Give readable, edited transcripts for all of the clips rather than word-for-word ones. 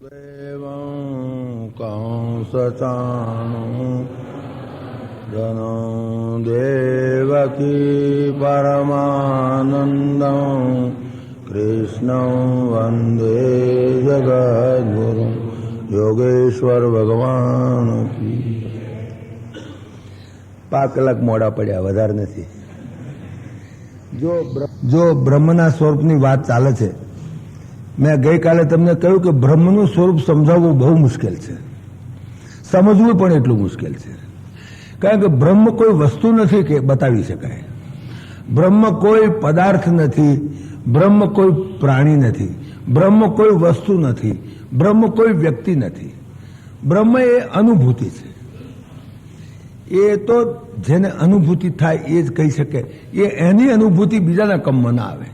देवं कंसचाणूं जनं देवकी परमानन्दं कृष्णं वन्दे जगद्गुरुं योगेश्वर भगवान की। 5 કલાક મોડા પડ્યા, વધારે નથી। જો બ્રહ્મના સ્વરૂપની વાત ચાલે છે, મેં ગઈકાલે તમને કહ્યું કે બ્રહ્મનું સ્વરૂપ સમજાવવું બહુ મુશ્કેલ છે, સમજવું પણ એટલું મુશ્કેલ છે। કારણ કે બ્રહ્મ કોઈ વસ્તુ નથી કે બતાવી શકાય, બ્રહ્મ કોઈ પદાર્થ નથી, બ્રહ્મ કોઈ પ્રાણી નથી, બ્રહ્મ કોઈ વસ્તુ નથી, બ્રહ્મ કોઈ વ્યક્તિ નથી। બ્રહ્મ એ અનુભૂતિ છે, એ તો જેને અનુભૂતિ થાય એ જ કહી શકે, એની અનુભૂતિ બીજાના કમમાં ના આવે।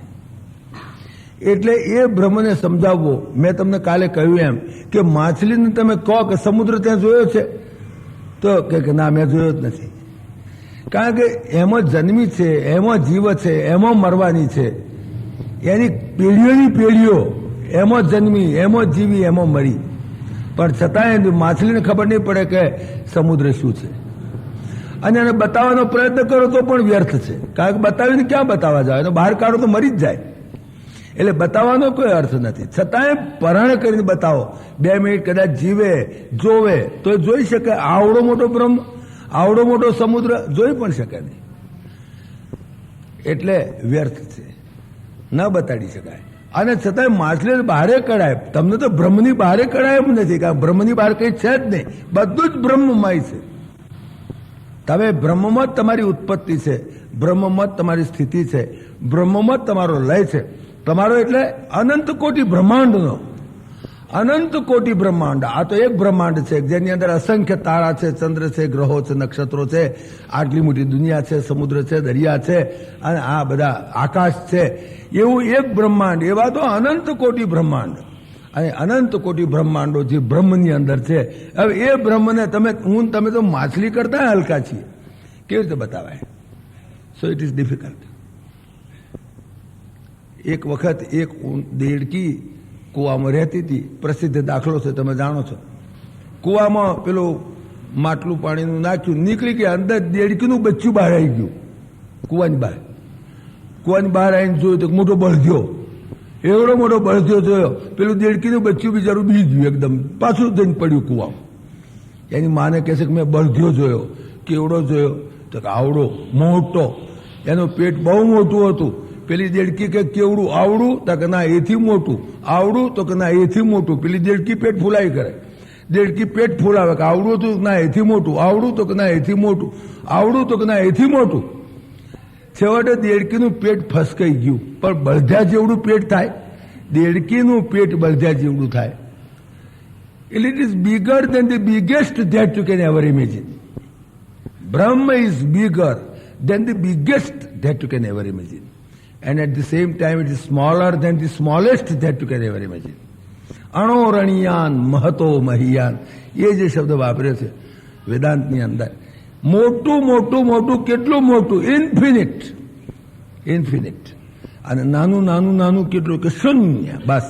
એટલે એ બ્રહ્મને સમજાવવો, મેં તમને કાલે કહ્યું એમ કે માછલીને તમે કહો કે સમુદ્ર ત્યાં જોયો છે, તો કે ના મેં જોયો જ નથી, કારણ કે એમાં જન્મી છે, એમાં જીવ છે, એમાં મરવાની છે, એની પેઢીઓની પેઢીઓ એમાં જન્મી, એમાં જીવી, એમાં મરી, પણ છતાંય માછલીને ખબર નહીં પડે કે સમુદ્ર શું છે। અને એને બતાવવાનો પ્રયત્ન કરો તો પણ વ્યર્થ છે, કારણ કે બતાવીને ક્યાં બતાવવા જાવ, એને બહાર કાઢો તો મરી જ જાય। એટલે બતાવવાનો કોઈ અર્થ નથી, છતાંય પરાણ કરીને બતાવો, 2 મિનિટ કદાચ જીવે, જોવે તો જોઈ શકે। આવડો મોટો બ્રહ્મ, આવડો મોટો સમુદ્ર જોઈ પણ શકે નહીં, એટલે વ્યર્થ છે, ન બતાડી શકાય। અને છતાંય માછલી બહારે કઢાય, તમને તો બ્રહ્મની બહારે કઢાય એમ નથી, કારણ બ્રહ્મની બહાર કંઈ છે જ નહીં, બધું જ બ્રહ્મમય છે। તમે બ્રહ્મમાં જ તમારી ઉત્પત્તિ છે, બ્રહ્મમાં જ તમારી સ્થિતિ છે, બ્રહ્મમાં જ તમારો લય છે। તમારો એટલે અનંત કોટી બ્રહ્માંડનો, અનંત કોટી બ્રહ્માંડ। આ તો એક બ્રહ્માંડ છે જેની અંદર અસંખ્ય તારા છે, ચંદ્ર છે, ગ્રહો છે, નક્ષત્રો છે, આટલી મોટી દુનિયા છે, સમુદ્ર છે, દરિયા છે, અને આ બધા આકાશ છે, એવું એક બ્રહ્માંડ। એવા તો અનંત કોટી બ્રહ્માંડ, અને અનંત કોટી બ્રહ્માંડો જે બ્રહ્મની અંદર છે। હવે એ બ્રહ્મને તમે તો માછલી કરતા હલકા છીએ, કેવી રીતે બતાવાય? So it is difficult. એક વખત એક દેડકી કૂવામાં રહેતી હતી, પ્રસિદ્ધ દાખલો છે, તમે જાણો છો। કૂવામાં પેલું માટલું પાણીનું નાખ્યું, નીકળી ગયા, અંદર દેડકીનું બચ્ચું બહાર આવી ગયું, કૂવાની બહાર આવીને જોયું તો મોટો બળદ્યો, એવડો મોટો બળદ્યો જોયો, પેલું દેડકીનું બચ્ચું બિચારું બી ગયું, એકદમ પાછું જઈને પડ્યું કૂવામાં। એની માને કહે છે કે મેં બળદ્યો જોયો, કેવડો જોયો? તો કે આવડો મોટો, એનું પેટ બહુ મોટું હતું। પેલી દેડકી કે કેવડું? આવડું? તો કે ના એથી મોટું। આવડું? તો કે ના એથી મોટું। પેલી દેડકી પેટ ફૂલાઈ કરે, દેડકી પેટ ફૂલાવે કે આવડું હતું? ના એથી મોટું। આવડું? તો કે ના એથી મોટું। આવડું? તો કે ના એથી મોટું। છેવટે દેડકીનું પેટ ફસકાઈ ગયું, પણ બળધ્યા જેવડું પેટ થાય, દેડકીનું પેટ બળધ્યા જેવડું થાય। એટલે it is bigger than the biggest that you can ever imagine. Brahman is bigger than the biggest that you can ever imagine, and at the same time it is smaller than the smallest that you can ever imagine। અણો રણિયાન મહતો મહિયાન, એ જે શબ્દ વાપર્યો છે વેદાંતની અંદર, મોટું મોટું મોટું, કેટલું મોટું? Infinite, infinite. અને નાનું નાનું નાનું કેટલું? કે શૂન્ય, બસ।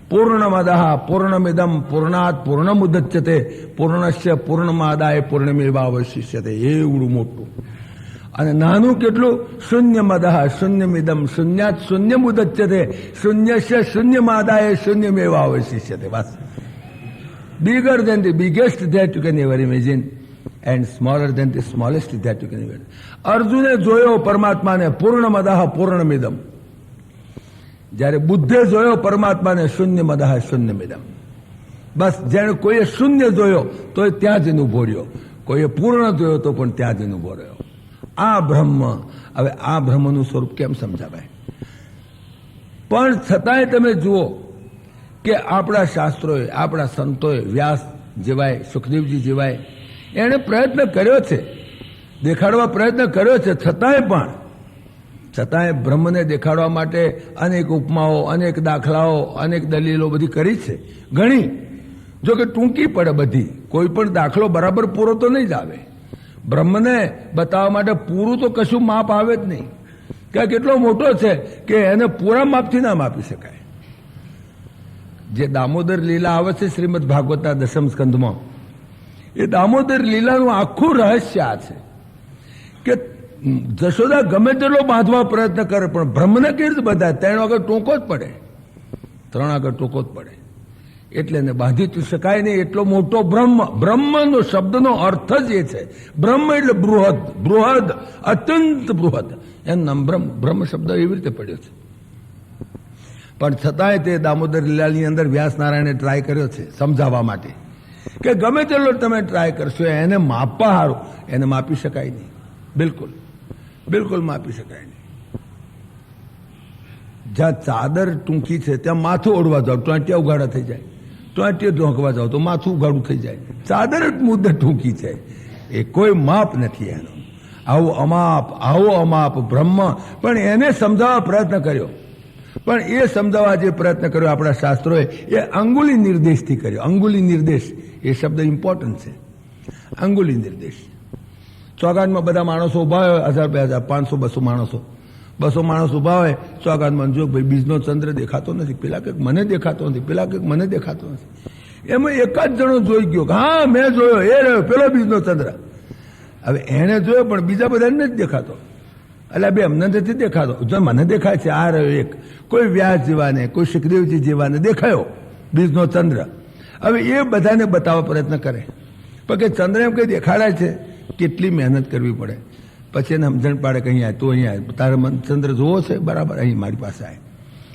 પૂર્ણમદઃ પૂર્ણમિદમ પૂર્ણાત પૂર્ણમુદચ્યતે પૂર્ણસ્ય પૂર્ણમાદાય પૂર્ણમેવાવશિષ્યતે, એવડું મોટું। અને નાનું કેટલું? શૂન્યમદઃ શૂન્યમિદમ શૂન્યાત શૂન્યમુદચ્યતે શૂન્યસ્ય શૂન્યમાદાય શૂન્યમેવાવશિષ્યતે, બસ। Bigger than the biggest that you can ever imagine and smaller than the smallest that you can ever. અર્જુને જોયો પરમાત્માને પૂર્ણમદઃ પૂર્ણમિદમ, જ્યારે બુદ્ધે જોયો પરમાત્માને શૂન્યમદઃ શૂન્યમિદમ, બસ। જેણે કોઈએ શૂન્ય જોયો તો ત્યાં જ એનું ઉભો રહ્યો, કોઈએ પૂર્ણ જોયો તો પણ ત્યાં જ એનું ઉભો રહ્યો। આ બ્રહ્મ, હવે આ બ્રહ્મનું સ્વરૂપ કેમ સમજાવાય? પણ છતાંય તમે જુઓ કે આપણા શાસ્ત્રોએ, આપણા સંતોએ, વ્યાસ જેવાય, સુખદેવજી જેવાય, એણે પ્રયત્ન કર્યો છે, દેખાડવા પ્રયત્ન કર્યો છે, છતાંય બ્રહ્મને દેખાડવા માટે અનેક ઉપમાઓ, અનેક દાખલાઓ, અનેક દલીલો બધી કરી છે, ઘણી, જો કે ટૂંકી પડે બધી, કોઈ પણ દાખલો બરાબર પૂરો તો નહીં જ આવે। બ્રહ્મને બતાવવા માટે પૂરું તો કશું માપ આવે જ નહીં, કે કેટલો મોટો છે કે એને પૂરા માપથી ના માપી શકાય। જે દામોદર લીલા આવે છે શ્રીમદ ભાગવતના દશમ સ્કંધમાં, એ દામોદર લીલાનું આખું રહસ્ય આ છે કે જશોદા ગમે તેટલો બાંધવા પ્રયત્ન કરે પણ બ્રહ્મને કેવી રીતે બધા 3 આગળ ટોકો જ પડે, 3 આગળ ટોકો જ પડે, એટલે એને બાંધી શકાય નહીં. એટલો મોટો બ્રહ્મ, બ્રહ્મનો શબ્દનો અર્થ જ એ છે. બ્રહ્મ એટલે બૃહદ, બૃહદ, અત્યંત બૃહદ, એનું નામ બ્રહ્મ. બ્રહ્મ શબ્દ એવી રીતે પડ્યો છે. પણ છતાંય તે દામોદર લીલાની અંદર વ્યાસ નારાયણે ટ્રાય કર્યો છે સમજાવવા માટે કે ગમે તેટલો તમે ટ્રાય કરશો એને માપવા હારું, એને માપી શકાય નહીં, બિલકુલ બિલકુલ માપી શકાય નહીં. જ્યાં ચાદર ટૂંકી છે ત્યાં માથું ઓઢવા જાઓ ટોંટિયા ઉગાડા થઈ જાય, ટોંટિયા ઢોંકવા જાઓ તો માથું ઉગાડું થઈ જાય. ચાદર જ મુદ્દે ટૂંકી છે, એ કોઈ માપ નથી એનો. આવો અમાપ બ્રહ્મ, પણ એને સમજાવવા પ્રયત્ન કર્યો. પણ એ સમજાવવા જે પ્રયત્ન કર્યો આપણા શાસ્ત્રોએ એ અંગુલી નિર્દેશથી કર્યો. અંગુલી નિર્દેશ એ શબ્દ ઇમ્પોર્ટન્ટ છે. અંગુલી નિર્દેશ. ચોગાનમાં બધા માણસો ઉભા હોય, 1000, 2000, 500, 200 માણસો, 200 માણસ ઉભા હોય ચોગાનમાં. જો ભાઈ બીજનો ચંદ્ર દેખાતો નથી, પેલા કંઈક મને દેખાતો નથી, પેલા કંઈક મને દેખાતો નથી. એમાં એક જ જણો જોઈ ગયો કે હા મેં જોયો, એ રહ્યો પેલો બીજનો ચંદ્ર. હવે એને જોયો પણ બીજા બધાને નથી દેખાતો. એટલે બે અમને નથી દેખાતો, જો મને દેખાય છે આ રહ્યો એક. કોઈ વ્યાસ જેવાને, કોઈ સુખદેવજી જેવાને દેખાયો બીજનો ચંદ્ર. હવે એ બધાને બતાવવા પ્રયત્ન કરે પણ કે ચંદ્ર એમ કંઈ દેખાડાય છે, કેટલી મહેનત કરવી પડે. પછી એને સમજણ પાડે કે અહીંયા તું અહીંયા તારે ચંદ્ર જોવો છે, બરાબર અહીં મારી પાસે આય,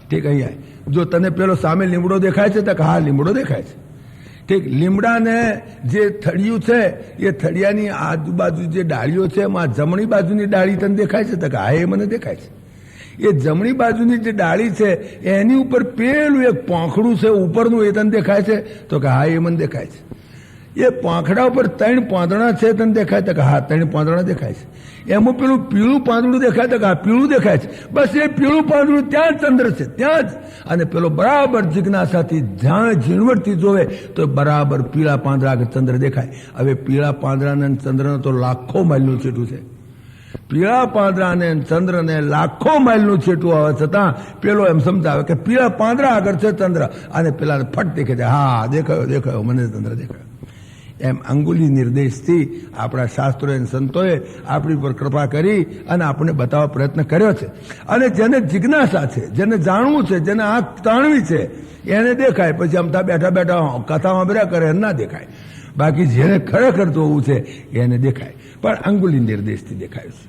ઠીક અહીંયા. જો તને પેલો સામે લીમડો દેખાય છે તો હા લીમડો દેખાય છે, ઠીક. લીમડાને જે થળિયું છે એ થળિયાની આજુબાજુ જે ડાળીઓ છે એમાં જમણી બાજુની ડાળી તને દેખાય છે તો હા એ મને દેખાય છે. એ જમણી બાજુની જે ડાળી છે એની ઉપર પેલું એક પાંખડું છે ઉપરનું, એ તને દેખાય છે તો કે હા એ મને દેખાય છે. એ પાંખડા ઉપર 3 પાંદડા છે તને દેખાય તો કે હા 3 પાંદડા દેખાય છે. એમાં પેલું પીળું પાંદડું દેખાય તો કે હા પીળું દેખાય છે. બસ એ પીળું પાંદડું ત્યાં ચંદ્ર છે, ત્યાં જ. અને પેલો બરાબર જિજ્ઞાસાથી જ્યાં ઝીણવટથી જોવે તો બરાબર પીળા પાંદડા આગળ ચંદ્ર દેખાય. હવે પીળા પાંદડાને ચંદ્રને તો લાખો માઇલનું છેટું છે. પીળા પાંદડાને ચંદ્રને લાખો માઇલનું છેટું આવે છતાં પેલો એમ સમજાવે કે પીળા પાંદડા આગળ છે ચંદ્ર, અને પેલા ફટ દેખે છે હા દેખાયો દેખાયો મને ચંદ્ર દેખાયો. એમ અંગુલી નિર્દેશથી આપણા શાસ્ત્રોએ અને સંતોએ આપણી પર કૃપા કરી અને આપણે બતાવવા પ્રયત્ન કર્યો છે. અને જેને જિજ્ઞાસા છે, જેને જાણવું છે, જેને આંખ તાણવી છે એને દેખાય. પછી અમથા બેઠા બેઠા કથા વાંભર્યા કરે એને ના દેખાય. બાકી જેને ખરેખર જોવું છે એને દેખાય. પણ અંગુલી નિર્દેશથી દેખાય છે.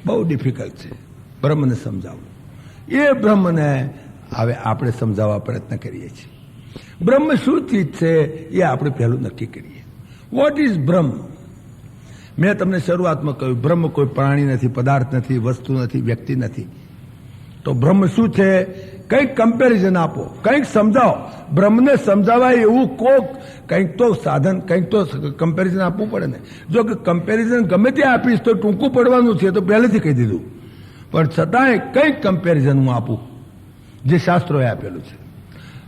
બહુ ડિફિકલ્ટ છે બ્રહ્મને સમજાવવું. એ બ્રહ્મને હવે આપણે સમજાવવા પ્રયત્ન કરીએ છીએ. બ્રહ્મ શું ચીજ છે એ આપણે પહેલું નક્કી કરીએ. વોટ ઇઝ બ્રહ્મ? મેં તમને શરૂઆતમાં કહ્યું બ્રહ્મ કોઈ પ્રાણી નથી, પદાર્થ નથી, વસ્તુ નથી, વ્યક્તિ નથી. તો બ્રહ્મ શું છે? કંઈક કમ્પેરિઝન આપો, કંઈક સમજાવો. બ્રહ્મને સમજાવાય એવું કંઈક તો સાધન, કંઈક તો કમ્પેરિઝન આપવું પડે ને. જો કે કમ્પેરિઝન ગમે તે આપીશ તો ટૂંકું પડવાનું છે, તો પહેલેથી કહી દીધું. પણ છતાંય કંઈક કમ્પેરિઝન હું આપું જે શાસ્ત્રોએ આપેલું છે.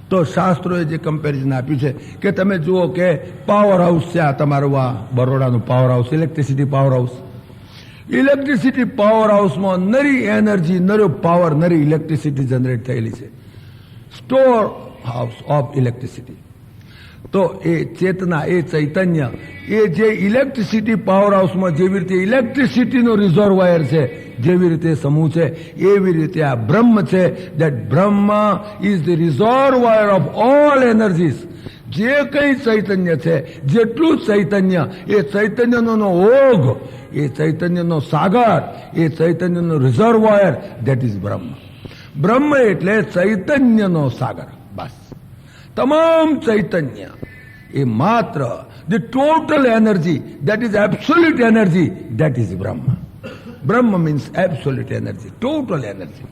તો શાસ્ત્રોએ જે કમ્પેરિઝન આપ્યું છે કે તમે જુઓ કે પાવર હાઉસ છે આ તમારું, આ બરોડાનું power house, electricity power house. Electricity power હાઉસમાં નરી એનર્જી, નરો પાવર, નરી ઇલેક્ટ્રિસિટી જનરેટ થયેલી છે. Store house of electricity. તો એ ચેતના, એ ચૈતન્ય, એ જે ઇલેક્ટ્રિસિટી પાવર હાઉસમાં જેવી રીતે ઇલેક્ટ્રિસિટીનો રિઝર્વાયર છે, જેવી રીતે સમૂહ છે, એવી રીતે આ બ્રહ્મ છે. દેટ બ્રહ્મ is the reservoir of all energies. જે કંઈ ચૈતન્ય છે, જેટલું ચૈતન્ય, એ ચૈતન્યનો ઓઘ, એ ચૈતન્યનો સાગર, એ ચૈતન્યનો રિઝર્વાયર, દેટ ઇઝ બ્રહ્મ. બ્રહ્મ એટલે ચૈતન્યનો સાગર. બસ તમામ ચૈતન્ય એ માત્ર the total energy, that is absolute energy, that is બ્રહ્મ. બ્રહ્મ means absolute energy, total energy.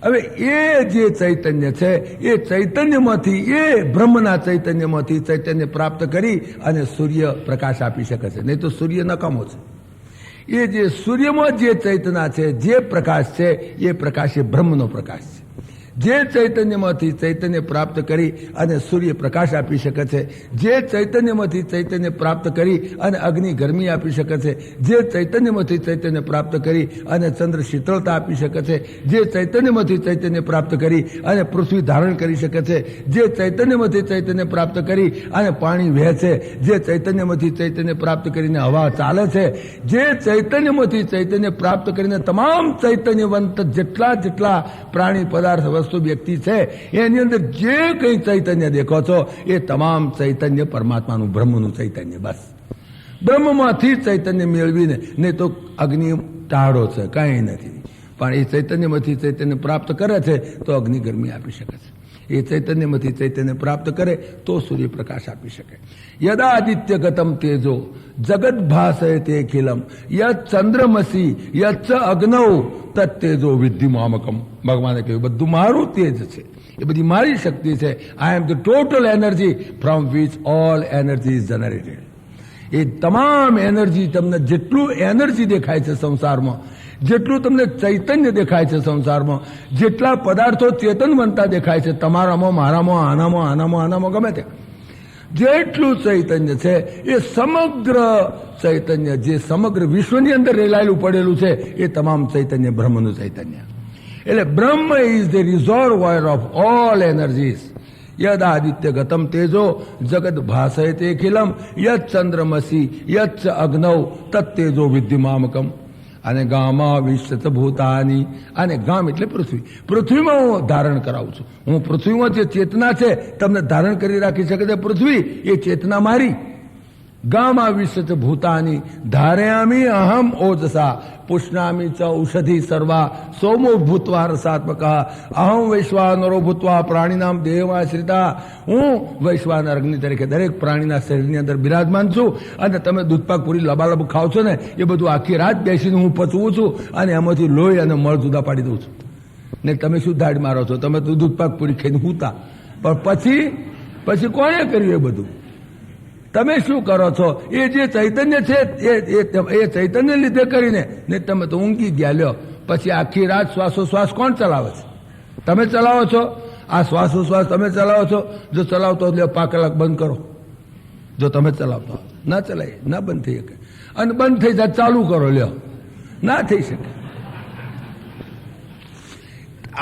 હવે એ જે ચૈતન્ય છે એ ચૈતન્યમાંથી, એ બ્રહ્મના ચૈતન્યમાંથી ચૈતન્ય પ્રાપ્ત કરી અને સૂર્ય પ્રકાશ આપી શકે છે. નહીં તો સૂર્ય નકામો છે. એ જે સૂર્યમાં જે ચૈતન્ય છે, જે પ્રકાશ છે, એ પ્રકાશ એ બ્રહ્મનો પ્રકાશ છે. જે ચૈતન્યમાંથી ચૈતન્ય પ્રાપ્ત કરી અને સૂર્ય પ્રકાશ આપી શકે છે, જે ચૈતન્યમાંથી ચૈતન્ય પ્રાપ્ત કરી અને અગ્નિ ગરમી આપી શકે છે, જે ચૈતન્યમાંથી ચૈતન્ય પ્રાપ્ત કરી અને ચંદ્ર શીતળતા આપી શકે છે, જે ચૈતન્યમાંથી ચૈતન્ય પ્રાપ્ત કરી અને પૃથ્વી ધારણ કરી શકે છે, જે ચૈતન્યમાંથી ચૈતન્ય પ્રાપ્ત કરી અને પાણી વહે છે, જે ચૈતન્યમાંથી ચૈતન્ય પ્રાપ્ત કરીને હવા ચાલે છે, જે ચૈતન્યમાંથી ચૈતન્ય પ્રાપ્ત કરીને તમામ ચૈતન્યવંત જેટલા પ્રાણી પદાર્થ વસ્તુ વ્યક્તિ છે એની અંદર જે કંઈ ચૈતન્ય દેખો છો એ તમામ ચૈતન્ય પરમાત્માનું બ્રહ્મનું ચૈતન્ય. બસ બ્રહ્મમાંથી ચૈતન્ય મેળવીને, નહીં તો અગ્નિ ટાળો છે, કાંઈ નથી. પણ એ ચૈતન્યમાંથી ચૈતન્ય પ્રાપ્ત કરે છે તો અગ્નિ ગરમી આપી શકે છે. એ ચૈતન્યમાંથી ચૈતન્ય પ્રાપ્ત કરે તો સૂર્યપ્રકાશ આપી શકે. યદા આદિત્ય ગતમ તેજો જગત ભાષય તે ખિલમ યત ચંદ્રમસી યત અગ્નૌ તત્તેજો વિદ્ધિ મામકમ. ભગવાને કહ્યું બધું મારું તેજ છે, એ બધી મારી શક્તિ છે. I am the total energy from which all energy is generated. એ તમામ એનર્જી, તમને જેટલું એનર્જી દેખાય છે સંસારમાં, જેટલું તમને ચૈતન્ય દેખાય છે સંસારમાં, જેટલા પદાર્થો ચેતનવંતા દેખાય છે તમારામાં, મારામાં, આનામાં ગમે તે, જેટલું ચૈતન્ય છે એ સમગ્ર ચૈતન્ય, જે સમગ્ર વિશ્વની અંદર રેલાયેલું પડેલું છે એ તમામ ચૈતન્ય બ્રહ્મનું ચૈતન્ય. એટલે Brahman is the reservoir of all energies. યદ આદિત્ય ગતમ તેજો જગત ભાષય તે ખિલમ યત ચંદ્રમસી યત અગ્નૌ તત્તેજો વિદ્ધિ મામકમ. અને ગામા વિશ્વ ભૂતાની, અને ગામ એટલે પૃથ્વી. પૃથ્વીમાં હું ધારણ કરાવું છું. હું પૃથ્વીમાં જે ચેતના છે તમને ધારણ કરી રાખી શકે છે પૃથ્વી, એ ચેતના મારી. ગામા વિશ્વ ભૂતાની ધારયામી અહમ ઓજસા પુષ્ણામી ચ ઔષધિ સર્વા સોમો ભૂત્વા રસાત્મક અહમ વૈશ્વાનરો ભૂત્વા પ્રાણીનામ દેહમાશ્રિતા. હું વૈશ્વાનર અગ્નિ તરીકે દરેક પ્રાણીના શરીરની અંદર બિરાજમાન છું. અને તમે દૂધપાક પૂરી લબાલબ ખાવ છો ને, એ બધું આખી રાત બેસીને હું પચવું છું અને એમાંથી લોહી અને મળ જુદા પાડી દઉં છું. ને તમે શું દાઢ મારો છો? તમે તો દૂધપાક પૂરી ખાઈને હુંતા, પણ પછી કોણે કર્યું એ બધું? તમે શું કરો છો? એ જે ચૈતન્ય છે એ ચૈતન્ય લીધે કરીને ને તમે તો ઊંઘી ગયા. લ્યો, પછી આખી રાત શ્વાસોશ્વાસ કોણ ચલાવે છે? તમે ચલાવો છો. આ શ્વાસોશ્વાસ તમે ચલાવો છો. જો ચલાવતો લ્યો 5 કલાક બંધ કરો. જો તમે ચલાવતો ના ચલાય, ના બંધ થઈ શકે. અને બંધ થઈ જાય ચાલુ કરો, લ્યો, ના થઈ શકે.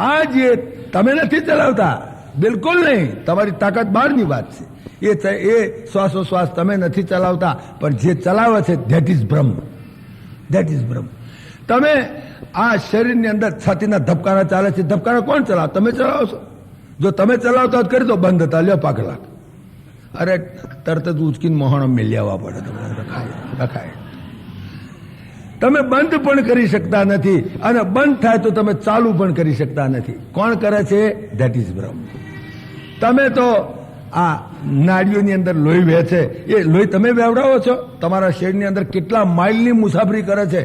આ જે તમે નથી ચલાવતા, બિલકુલ નહીં. તમારી તાકાત બહારની વાત છે. એ શ્વાસોશ્વાસ તમે નથી ચલાવતા, પણ જે ચલાવે છે ધેટ ઇઝ બ્રહ્મ. ધેટ ઇઝ બ્રહ્મ. તમે આ શરીરની અંદર છાતીના ધબકારા ચાલે છે, ધબકારા કોણ ચલાવે? તમે ચલાવો છો. જો તમે ચલાવતા જ કરી દો બંધ હતા, લ્યો 5 કલાક. અરે તરત જ ઉચકીને મોહણો મેલી આવવા પડે, તમને રખાય. તમે બંધ પણ કરી શકતા નથી, અને બંધ થાય તો તમે ચાલુ પણ કરી શકતા નથી. કોણ કરે છે? ધેટ ઇઝ બ્રહ્મ. તમે તો આ નાડીઓની અંદર લોહી વહે છે, એ લોહી તમે વહેવડાવો છો. તમારા શરીરની અંદર કેટલા માઇલની મુસાફરી કરે છે.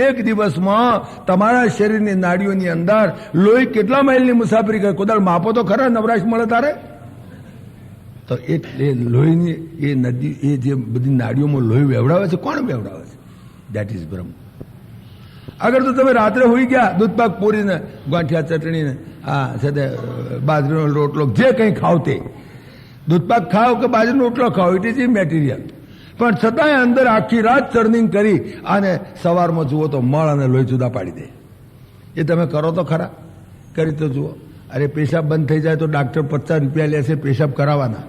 એક દિવસમાં તમારા શરીરની નાડીઓની અંદર લોહી કેટલા માઇલની મુસાફરી કરે? કોદાળ માપો તો ખરા, નવરાશ મળે તારે. તો એ લોહીની એ નદી, એ જે બધી નાડીઓમાં લોહી વહેવડાવે છે, કોણ વહેવડાવે છે? દેટ ઇઝ બ્રહ્મ. અગર તો તમે રાત્રે હોઈ ગયા, દૂધપાક પૂરીને, ગાંઠિયા ચટણીને, આ છે બાજરીનો રોટલો, જે કંઈ ખાવ તે, દૂધપાક ખાઓ કે બાજરીનો રોટલો ખાઓ, ઇટ ઇઝ ઇમેટિરિયલ. પણ છતાંય અંદર આખી રાત ચર્નિંગ કરી અને સવારમાં જુઓ તો મળ અને લોહી જુદા પાડી દે. એ તમે કરો તો ખરા? કરી તો જુઓ. અરે પેશાબ બંધ થઈ જાય તો ડાક્ટર 50 રૂપિયા લે છે પેશાબ કરાવવાના,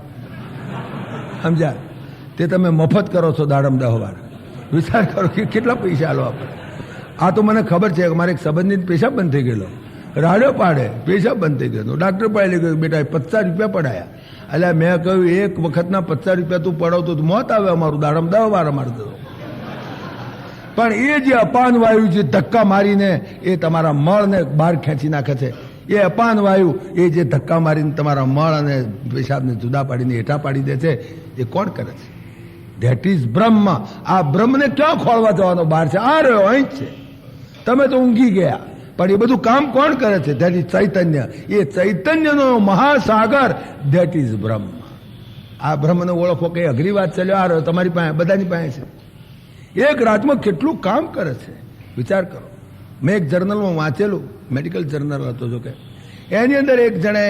સમજ્યા? તે તમે મફત કરો છો દાડમ 10 વાર. વિચાર કરો કે કેટલા પૈસા આલો આપણે. આ તો મને ખબર છે કે મારે એક સંબંધી પેશાબ બંધ થઈ ગયેલો, રાડ્યો પાડે, પેશાબ બંધ થઈ ગયો. ડાક્ટર પાસે ગયો, બેટા 50 રૂપિયા પડાયા. એટલે મેં કહ્યું એક વખતના 50 રૂપિયા તું પડાવતો તો મોત આવે અમારું, દાડમ 10 વાર અમારે તો. પણ એ જે અપાન વાયુ જે ધક્કા મારીને એ તમારા મળને બહાર ખેંચી નાખે છે, એ અપાન વાયુ એ જે ધક્કા મારીને તમારા મળ અને પેશાબને જુદા પાડીને હેઠા પાડી દે છે, એ કોણ કરે છે? ધેટ ઇઝ બ્રહ્મ. આ બ્રહ્મને ક્યાં ખોળવા જવાનો બહાર છે? આ રહ્યો, અહીં જ છે. તમે તો ઊંઘી ગયા, પણ એ બધું કામ કોણ કરે છે? ધેટ ઇઝ ચૈતન્ય. એ ચૈતન્યનો મહાસાગર ધેટ ઇઝ બ્રહ્મ. આ બ્રહ્મને ઓળખો કઈ અઘરી વાત ચાલ્યો. આ રહ્યો તમારી પાસે, બધાની પાસે છે. એક રાતમાં કેટલું કામ કરે છે, વિચાર કરો. મેં એક જર્નલમાં વાંચેલું, મેડિકલ જર્નલ હતો જો કે, એની અંદર એક જણે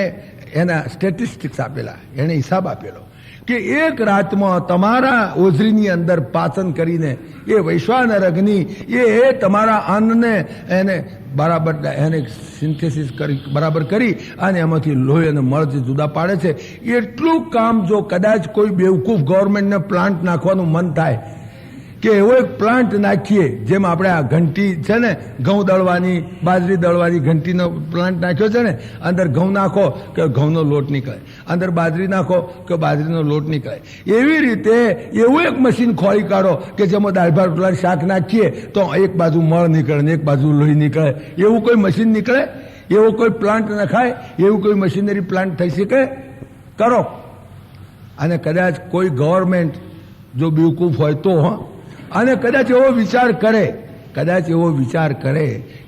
એના સ્ટેટિસ્ટિક્સ આપેલા, એણે હિસાબ આપેલો કે એક રાતમાં તમારા ઓઝરીની અંદર પાચન કરીને એ વૈશ્વાનર અગ્નિ એ તમારા અન્નને એને બરાબર એને સિન્થેસિસ કરી બરાબર કરી અને એમાંથી લોહી અને મળ જે જુદા પાડે છે. એટલું કામ જો કદાચ કોઈ બેવકૂફ ગવર્મેન્ટને પ્લાન્ટ નાખવાનું મન થાય કે એવો એક પ્લાન્ટ નાખીએ, જેમ આપણે આ ઘંટી છે ને ઘઉં દળવાની બાજરી દળવાની ઘંટીનો પ્લાન્ટ નાખ્યો છે ને, અંદર ઘઉં નાખો કે ઘઉંનો લોટ નીકળે, અંદર બાજરી નાખો કે બાજરીનો લોટ નીકળે. એવી રીતે એવું એક મશીન ખોળી કાઢો કે જેમાં દાળ ભાત રોટલા શાક નાખીએ તો એક બાજુ મળ નીકળે ને એક બાજુ લોહી નીકળે. એવું કોઈ મશીન નીકળે? એવો કોઈ પ્લાન્ટ નખાય? એવું કોઈ મશીનરી પ્લાન્ટ થઈ શકે? કરો. અને કદાચ કોઈ ગવર્મેન્ટ જો બેવકૂફ હોય તો અને કદાચ એવો વિચાર કરે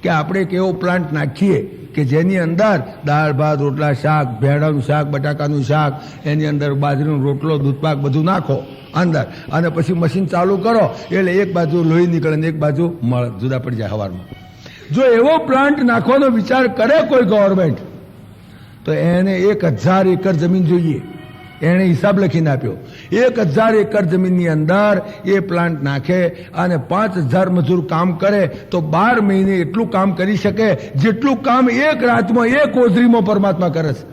કે આપણે એક એવો પ્લાન્ટ નાખીએ કે જેની અંદર દાળ ભાત રોટલા શાક, ભેંડાનું શાક, બટાકાનું શાક, એની અંદર બાજરીનો રોટલો દૂધપાક બધું નાખો અંદર અને પછી મશીન ચાલુ કરો એટલે એક બાજુ લોહી નીકળે ને એક બાજુ મળ જુદા પડી જાય હવારમાં. જો એવો પ્લાન્ટ નાખવાનો વિચાર કરે કોઈ ગવર્મેન્ટ તો એને 1000 એકર જમીન જોઈએ. એણે હિસાબ લખીને આપ્યો. 1000 એકર જમીનની અંદર એ પ્લાન્ટ નાખે અને 5000 મજૂર કામ કરે તો 12 મહિને એટલું કામ કરી શકે જેટલું કામ એક રાતમાં એક ઓઝરીમાં પરમાત્મા કરે છે.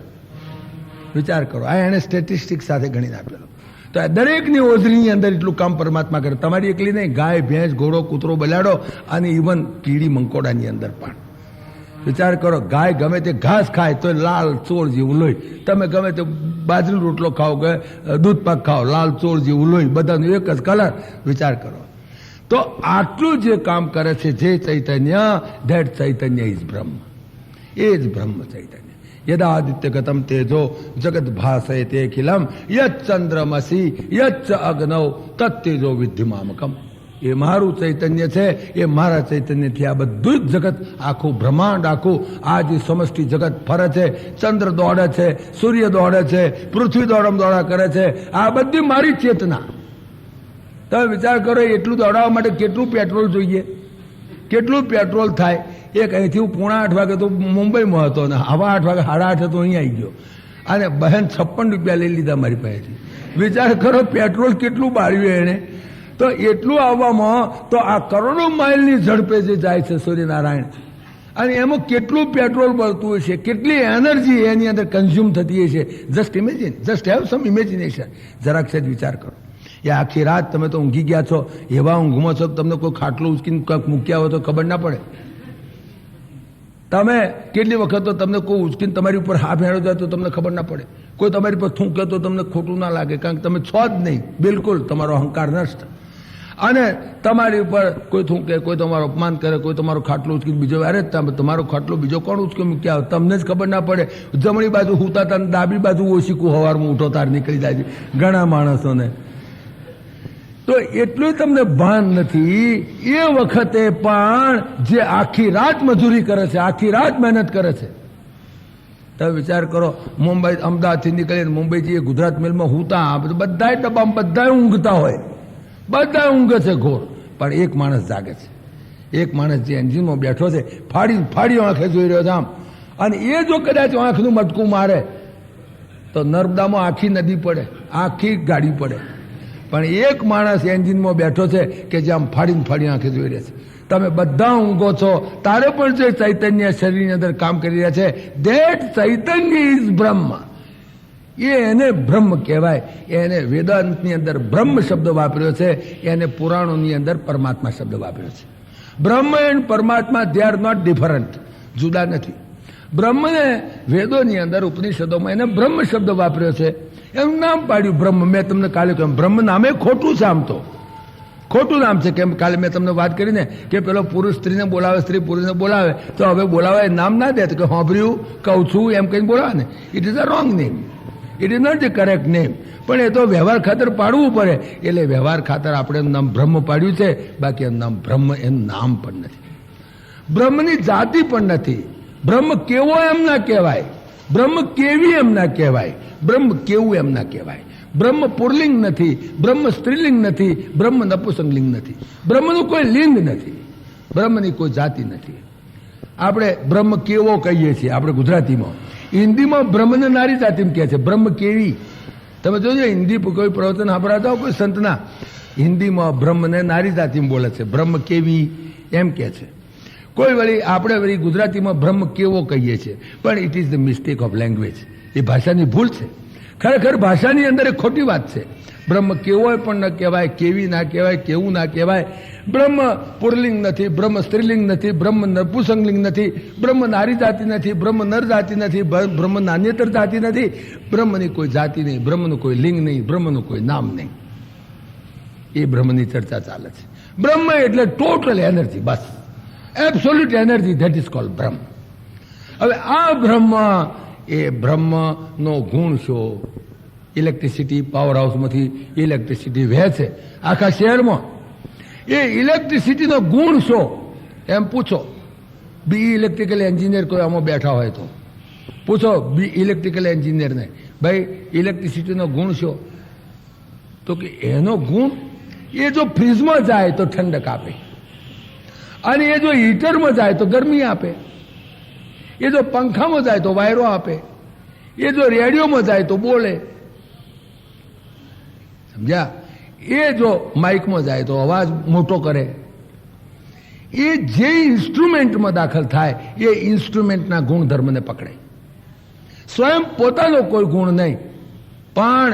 વિચાર કરો. આ એણે સ્ટેટિસ્ટિક્સ સાથે ગણીને આપેલો. તો આ દરેકની ઓઝરીની અંદર એટલું કામ પરમાત્મા કરે. તમારી એકલી નહીં, ગાય ભેંસ ઘોડો કૂતરો બલાડો અને ઇવન કીડી મંકોડાની અંદર પણ વિચાર કરો. ગાય ગમે તે ઘાસ ખાય તો લાલ ચોળ જેવું લોહી, તમે ગમે તે બાજરીનો રોટલો ખાઓ કે દૂધપાક ખાઓ, લાલ ચોળ જેવું લોહી, બધાનું એક જ કલર. વિચાર કરો. તો આટલું જે કામ કરે છે જે ચૈતન્ય, ધેટ ચૈતન્ય ઇઝ બ્રહ્મ. એ જ બ્રહ્મ ચૈતન્ય. યદાદિત્ય ગતમ તેજો જગત ભાષય તે ખિલમ યચ્ ચંદ્રમસી યચ્ચ અગ્નૌ તત્તેજો વિદ્યુમામકમ. એ મારું ચૈતન્ય છે, એ મારા ચૈતન્યથી આ બધું જ જગત, આખું બ્રહ્માંડ, આખું આ જે સમષ્ટિ જગત ફરે છે. ચંદ્ર દોડે છે, સૂર્ય દોડે છે, પૃથ્વી દોડા કરે છે. આ બધી મારી ચેતના. તમે વિચાર કરો, એટલું દોડાવવા માટે કેટલું પેટ્રોલ જોઈએ, કેટલું પેટ્રોલ થાય. એક અહીંથી હું 7:45 વાગે તો મુંબઈમાં હતો ને 8:15 વાગે 8:30 તો અહીં આવી ગયો અને બહેન 56 રૂપિયા લઈ લીધા મારી પાસેથી. વિચાર કરો કેટલું કેટલું બાળ્યું એને. તો એટલું આવવામાં તો આ કરોડો માઇલની ઝડપે જે જાય છે સૂર્યનારાયણ, અને એમાં કેટલું પેટ્રોલ બળતું હશે, કેટલી એનર્જી એની અંદર કન્ઝ્યુમ થતી હશે. Just imagine, just have sum imagination. જરાક સેજ વિચાર કરો. એ આખી રાત તમે તો ઊંઘી ગયા છો, એવા ઊંઘમાં છો તમને કોઈ ખાટલું ઉચકીને કંઈક મૂક્યા હોય તો ખબર ના પડે. તમે કેટલી વખત તો તમને કોઈ ઉચકીને તમારી ઉપર હાથ હેડો જાય તો તમને ખબર ના પડે. કોઈ તમારી પર થૂંકે તો તમને ખોટું ના લાગે, કારણ કે તમે છો જ નહીં, બિલકુલ તમારો અહંકાર નષ્ટ. અને તમારી ઉપર કોઈ થૂંકે, કોઈ તમારું અપમાન કરે, કોઈ તમારું ખાટલું ઉચકીને બીજો, અરે તમારો ખાટલો બીજો કોણ ઉચકી મૂક્યા હોય તમને જ ખબર ના પડે. જમણી બાજુ હુતા હતા, ડાબી બાજુ ઓછીકું હવારમાં ઉઠો તાર નીકળી જાય છે ઘણા માણસોને. તો એટલું તમને ભાન નથી. એ વખતે પણ જે આખી રાત મજૂરી કરે છે, આખી રાત મહેનત કરે છે. તમે વિચાર કરો, મુંબઈ અમદાવાદથી નીકળીને મુંબઈ જઈએ, ગુજરાત મેલમાં હુતા બધા ડબ્બામાં બધા ઊંઘતા હોય, બધા ઊંઘે છે ઘોર, પણ એક માણસ જાગે છે. એક માણસ જે એન્જિનમાં બેઠો છે, ફાડી આંખે જોઈ રહ્યો છે આમ, અને એ જો કદાચ આંખનું મટકું મારે તો નર્મદામાં આખી નદી પડે, આખી ગાડી પડે. પણ એક માણસ એન્જિનમાં બેઠો છે કે જે આમ ફાડી આંખે જોઈ રહ્યા છે. તમે બધા ઊંઘો છો, તારે પણ જે ચૈતન્ય શરીરની અંદર કામ કરી રહ્યા છે, ધેટ ચૈતન્ય ઇઝ બ્રહ્મ. એને બ્રહ્મ કહેવાય. એને વેદાંતની અંદર બ્રહ્મ શબ્દ વાપર્યો છે, એને પુરાણોની અંદર પરમાત્મા શબ્દ વાપર્યો છે. બ્રહ્મ એન્ડ પરમાત્મા દે આર નોટ ડિફરન્ટ, જુદા નથી. બ્રહ્મને વેદોની અંદર ઉપનિષદોમાં એને બ્રહ્મ શબ્દ વાપર્યો છે, એનું નામ પાડ્યું બ્રહ્મ. મેં તમને કાલે કહ્યું બ્રહ્મ નામે ખોટું છે, આમ તો ખોટું નામ છે. કેમ કાલે મેં તમને વાત કરીને કે પેલો પુરુષ સ્ત્રીને બોલાવે, સ્ત્રી પુરુષને બોલાવે, તો હવે બોલાવે નામ ના દે, તો કે સાંભળ્યું કહું છું એમ કહીને બોલાવે ને. It is a wrong name, it is not the correct name. પણ એ તો વ્યવહાર ખાતર પાડવું પડે, એટલે વ્યવહાર ખાતર આપણે એનું નામ બ્રહ્મ પાડ્યું છે. બાકી એનું નામ બ્રહ્મ એનું નામ પણ નથી, બ્રહ્મની જાતિ પણ નથી. બ્રહ્મ કેવો એમ ના કહેવાય, બ્રહ્મ કેવી એમ ના કહેવાય, બ્રહ્મ કેવું એમ ના કહેવાય. બ્રહ્મ પુરલિંગ નથી, બ્રહ્મ સ્ત્રીલિંગ નથી, બ્રહ્મ નપુંસકલિંગ નથી, બ્રહ્મનું કોઈ લિંગ નથી, બ્રહ્મની કોઈ જાતિ નથી. આપણે બ્રહ્મ કેવો કહીએ છીએ આપણે ગુજરાતીમાં. હિન્દીમાં બ્રહ્મને નારી જાતિમાં કહે છે, બ્રહ્મ કેવી. તમે જોજો હિન્દી કોઈ પ્રવચન સાંભળાતા હો કોઈ સંતના, હિન્દીમાં બ્રહ્મને નારી જાતિમાં બોલે છે, બ્રહ્મ કેવી એમ કહે છે. કોઈ વળી આપણે વળી ગુજરાતીમાં બ્રહ્મ કેવો કહીએ છીએ, પણ it is the mistake of language. એ ભાષાની ભૂલ છે. ખરેખર ભાષાની અંદર એક ખોટી વાત છે. બ્રહ્મ કેવો પણ ન કહેવાય, કેવી ના કહેવાય, કેવું ના કહેવાય. બ્રહ્મ પુરલિંગ નથી, બ્રહ્મ સ્ત્રીલિંગ નથી, બ્રહ્મ નપુંસકલિંગ નથી, બ્રહ્મ નારી જાતિ નથી, બ્રહ્મ નર જાતિ નથી, બ્રહ્મ નાન્યતર જાતિ નથી. બ્રહ્મની કોઈ જાતિ નહીં, બ્રહ્મનું કોઈ લિંગ નહીં, બ્રહ્મનું કોઈ નામ નહીં. એ બ્રહ્મની ચર્ચા ચાલે છે. બ્રહ્મ એટલે total energy, bus absolute energy, that is called બ્રહ્મ. હવે આ બ્રહ્મ, એ બ્રહ્મનો ગુણ શું? ઇલેક્ટ્રિસિટી પાવર હાઉસમાંથી ઇલેક્ટ્રિસિટી વહે છે આખા શહેરમાં. એ ઇલેક્ટ્રિસિટીનો ગુણ શું એમ પૂછો. બી ઇલેક્ટ્રિકલ એન્જિનિયર કોઈ આમાં બેઠા હોય તો પૂછો બી ઇલેક્ટ્રિકલ એન્જિનિયરને, ભાઈ ઇલેક્ટ્રિસિટીનો ગુણ શું? તો કે એનો ગુણ, એ જો ફ્રીજમાં જાય તો ઠંડક આપે, અને એ જો હીટરમાં જાય તો ગરમી આપે, એ જો પંખામાં જાય તો વાયરો આપે, એ જો રેડિયોમાં જાય તો બોલે, સમજ્યા? એ જો માઇકમાં જાય તો અવાજ મોટો કરે. એ જે ઇન્સ્ટ્રુમેન્ટમાં દાખલ થાય એ ઇન્સ્ટ્રુમેન્ટના ગુણધર્મને પકડે. સ્વયં પોતાનો કોઈ ગુણ નહીં, પણ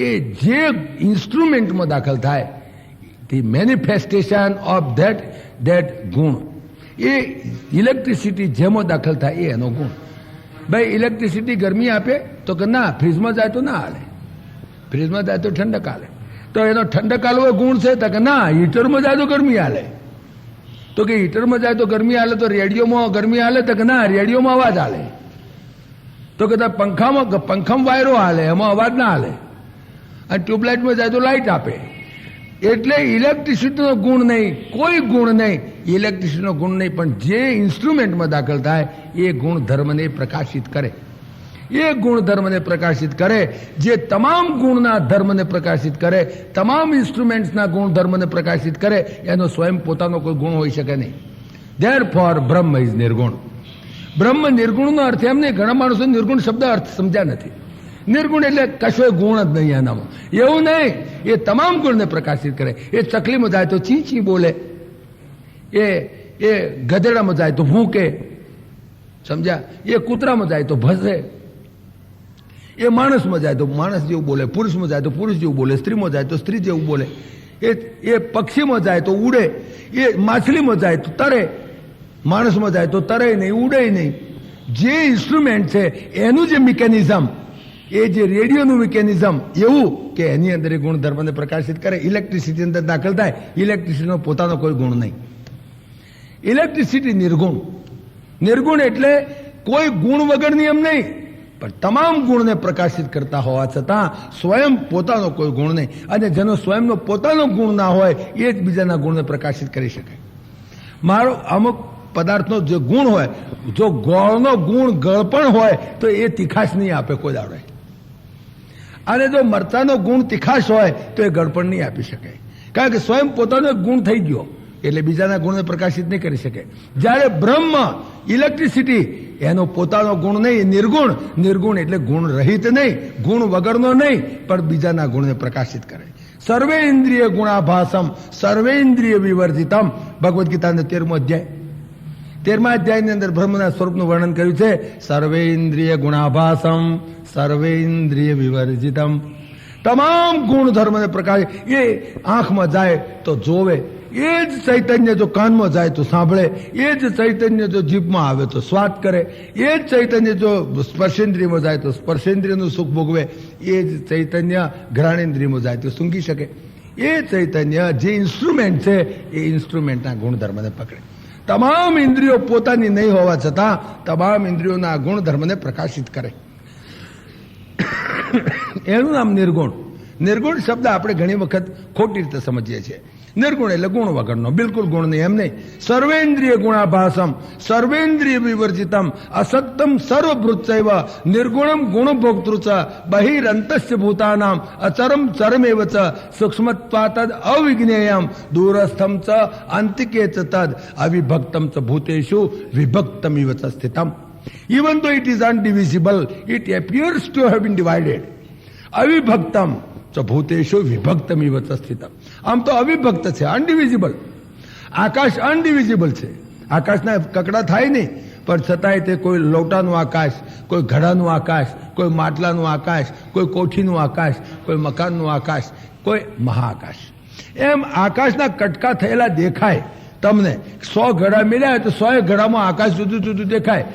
એ જે ઇન્સ્ટ્રુમેન્ટમાં દાખલ થાય ધી મેનિફેસ્ટેશન ઓફ ધેટ ગુણ. એ ઇલેક્ટ્રિસિટી જેમાં દાખલ થાય એ એનો ગુણ. ભાઈ ઇલેક્ટ્રિસિટી ગરમી આપે તો કે ના, ફ્રીજમાં જાય તો ના હાલે, ફ્રીજમાં જાય તો ઠંડક હાલે. તો એનો ઠંડક હાલવો ગુણ છે? તો કે ના, હીટરમાં જાય તો ગરમી હાલે. તો કે હીટરમાં જાય તો ગરમી હાલે, તો રેડિયોમાં ગરમી હાલે? તો કે ના, રેડિયોમાં અવાજ હાલે. તો કે પંખામાં વાયરો હાલે, એમાં અવાજ ના હાલે. અને ટ્યુબલાઇટમાં જાય તો લાઇટ આપે. એટલે ઇલેક્ટ્રિસિટીનો ગુણ નહીં, કોઈ ગુણ નહીં, ઇલેક્ટ્રિસિટીનો ગુણ નહીં, પણ જે ઇન્સ્ટ્રુમેન્ટમાં દાખલ થાય એ ગુણધર્મને પ્રકાશિત કરે. એ ગુણધર્મને પ્રકાશિત કરે, જે તમામ ગુણના ધર્મને પ્રકાશિત કરે, તમામ ઇન્સ્ટ્રુમેન્ટ્સના ગુણધર્મને પ્રકાશિત કરે, એનો સ્વયં પોતાનો કોઈ ગુણ હોઈ શકે નહીં. ધેરફોર બ્રહ્મ ઇઝ નિર્ગુણ. બ્રહ્મ નિર્ગુણનો અર્થ એમ નહીં, ઘણા માણસો નિર્ગુણ શબ્દ અર્થ સમજ્યા નથી. નિર્ગુણ એટલે કશો ગુણ જ નહીં એનામાં, એવું નહીં. એ તમામ ગુણને પ્રકાશિત કરે. એ ચકલીમાં જાય તો ચી ચી બોલે, એ ગધેડામાં જાય તો ભૂકે, સમજ્યા? એ કૂતરામાં જાય તો ભસે, એ માણસમાં જાય તો માણસ જેવું બોલે, પુરુષમાં જાય તો પુરુષ જેવું બોલે, સ્ત્રીમાં જાય તો સ્ત્રી જેવું બોલે, એ પક્ષીમાં જાય તો ઉડે, એ માછલીમાં જાય તો તરે, માણસમાં જાય તો તરે નહીં, ઉડે નહીં. જે ઇન્સ્ટ્રુમેન્ટ છે એનું જે મિકેનિઝમ, એ જે રેડિયોનું મિકેનિઝમ એવું કે એની અંદર એ ગુણધર્મને પ્રકાશિત કરે. ઇલેક્ટ્રિસિટી અંદર દાખલ થાય, ઇલેક્ટ્રિસિટીનો પોતાનો કોઈ ગુણ નહીં. ઇલેક્ટ્રિસિટી નિર્ગુણ. નિર્ગુણ એટલે કોઈ ગુણ વગરની એમ નહીં, પણ તમામ ગુણને પ્રકાશિત કરતા હોવા છતાં સ્વયં પોતાનો કોઈ ગુણ નહીં. અને જેનો સ્વયંનો પોતાનો ગુણ ના હોય એ જ બીજાના ગુણને પ્રકાશિત કરી શકે. મારો અમુક પદાર્થનો જે ગુણ હોય, જો ગોળનો ગુણ ગળપણ હોય તો એ તીખાશ નહીં આપે કોઈ દાડે. અને જો મરચાનો ગુણ તીખાશ હોય તો એ ગળપણ નહીં આપી શકે, કારણ કે સ્વયં પોતાનો એક ગુણ થઈ ગયો, એટલે બીજાના ગુણને પ્રકાશિત નહીં કરી શકે. જ્યારે બ્રહ્મ ઇલેક્ટ્રિસિટી એનો પોતાનો ગુણ નહીં, નિર્ગુણ. નિર્ગુણ એટલે ગુણ રહિત નહીં, ગુણ વગરનો નહીં, પણ બીજાના ગુણને પ્રકાશિત કરે. સર્વેન્દ્રિય ગુણાભાસમ સર્વેન્દ્રિય વિવર્જિતમ. ભગવદ્ ગીતાનો 13મો અધ્યાય, 13મા અધ્યાયની અંદર બ્રહ્મના સ્વરૂપનું વર્ણન કર્યું છે. સર્વેન્દ્રિય ગુણાભાસમ સર્વેન્દ્રિય વિવર્જિતમ. તમામ ગુણ ધર્મને પ્રકાશ. એ આંખમાં જાય તો જોવે, એ જ ચૈતન્ય જો કાનમાં જાય તો સાંભળે, એ જ ચૈતન્ય જો જીભમાં આવે તો સ્વાદ કરે, એ જ ચૈતન્ય જો સ્પર્શેન્દ્રિયમાં જાય તો સ્પર્શેન્દ્રિયનું સુખ ભોગવે, એ જ ચૈતન્ય ઘ્રાણેન્દ્રિયમાં જાય તો સૂંઘી શકે. એ ચૈતન્ય જે ઇન્સ્ટ્રુમેન્ટ છે એ ઇન્સ્ટ્રુમેન્ટના ગુણધર્મને પકડે. તમામ ઇન્દ્રિયો પોતાની નહીં હોવા છતાં તમામ ઇન્દ્રિયોના ગુણધર્મને પ્રકાશિત કરે. એનું નામ નિર્ગુણ. નિર્ગુણ શબ્દ આપણે ઘણી વખત ખોટી રીતે સમજીએ છીએ. નિર્ગુણ એટલે ગુણ વગરનો, બિલકુલ ગુણ નહીં, એમ નહીં. સર્વેન્દ્રિય ગુણાભાસમ સર્વેન્દ્રિય વિવર્જિતમ અસક્તમ સર્વભૃત્સૈવ નિર્ગુણમ ગુણભોક્તૃ ચ બહિરંતસ્ય ભૂતાનામ અચરમ ચરમેવ ચ સૂક્ષ્મત્વાતદ અવિજ્ઞેયમ દૂરસ્થમ ચ અંતિકે ચ તદ અવિભક્તમ ચ ભૂતેષુ વિભક્તમિવ ચ સ્થિતમ. Even though it is undivisible, it appears to have been divided. અવિભક્તમ ચ ભૂતેષુ વિભક્તમિવ ચ સ્થિતમ. આમ તો અવિભક્ત છે, અનડિવિઝિબલ. આકાશ અનડિવિઝિબલ છે, આકાશના કકડા થાય નહીં, પણ છતાંય તે કોઈ લોટાનું આકાશ, કોઈ ઘડાનું આકાશ, કોઈ માટલાનું આકાશ, કોઈ કોઠીનું આકાશ, કોઈ મકાનનું આકાશ, કોઈ મહાઆકાશ. એમ આકાશના કટકા થયેલા દેખાય તમને. 100 ઘડા મળ્યા તો 100 ઘડામાં આકાશ જુદું જુદું દેખાય.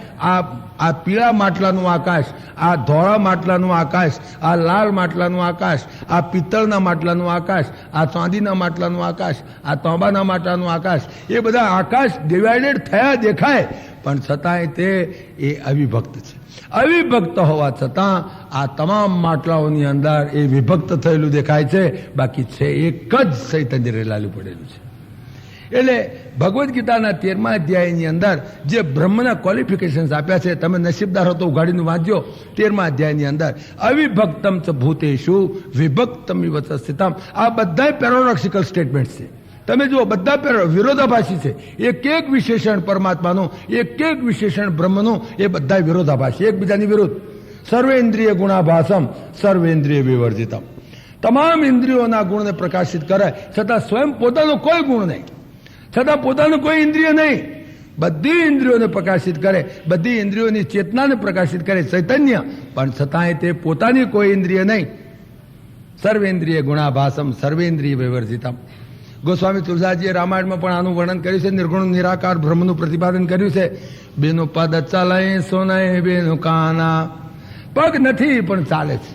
આ પીળા માટલાનું આકાશ, આ ધોળા માટલાનું આકાશ, આ લાલ માટલાનું આકાશ, આ પિત્તળના માટલાનું આકાશ, આ ચાંદીના માટલાનું આકાશ, આ તાંબાના માટલાનું આકાશ, એ બધા આકાશ ડિવાઇડેડ થયા દેખાય, પણ છતાંય તે એ અવિભક્ત છે. અવિભક્ત હોવા છતાં આ તમામ માટલાઓની અંદર એ વિભક્ત થયેલું દેખાય છે, બાકી છે એક જ ચૈતન્ય રેલાલું પડેલું છે. એટલે ભગવદ્ ગીતાના 13મા અધ્યાયની અંદર જે બ્રહ્મના ક્વોલિફિકેશન્સ આપ્યા છે, તમે નસીબદાર હો તો ઉઘાડીને વાંચજો. 13મા અધ્યાયની અંદર અવિભક્તમ ચ ભૂતેષુ વિભક્તમિવ ચ સ્થિતમ. આ બધા પેરાડોક્સિકલ સ્ટેટમેન્ટ છે. તમે જુઓ, બધા વિરોધાભાસી છે. એક એક વિશેષણ પરમાત્માનું, એક એક વિશેષણ બ્રહ્મનું, એ બધા વિરોધાભાસી, એકબીજાની વિરુદ્ધ. સર્વેન્દ્રિય ગુણાભાસમ સર્વેન્દ્રિય વિવર્જિતમ. તમામ ઇન્દ્રિયોના ગુણને પ્રકાશિત કરે, છતાં સ્વયં પોતાનો કોઈ ગુણ નહીં, છતાં પોતાનું કોઈ ઇન્દ્રિય નહીં. બધી ઇન્દ્રિયોને પ્રકાશિત કરે, બધી ઇન્દ્રિયોની ચેતનાને પ્રકાશિત કરે ચૈતન્ય, પણ છતાંય તે પોતાની કોઈ ઇન્દ્રિય નહીં. સર્વેન્દ્રિય ગુણાભાસમ સર્વેન્દ્રિય વિવર્જિતમ. ગોસ્વામી તુલસાજીએ રામાયણમાં પણ આનું વર્ણન કર્યું છે. નિર્ગુણ નિરાકાર બ્રહ્મનું પ્રતિપાદન કર્યું છે. બેનું પદ ચાલે સોનાય બેનું કાના. પગ નથી પણ ચાલે છે,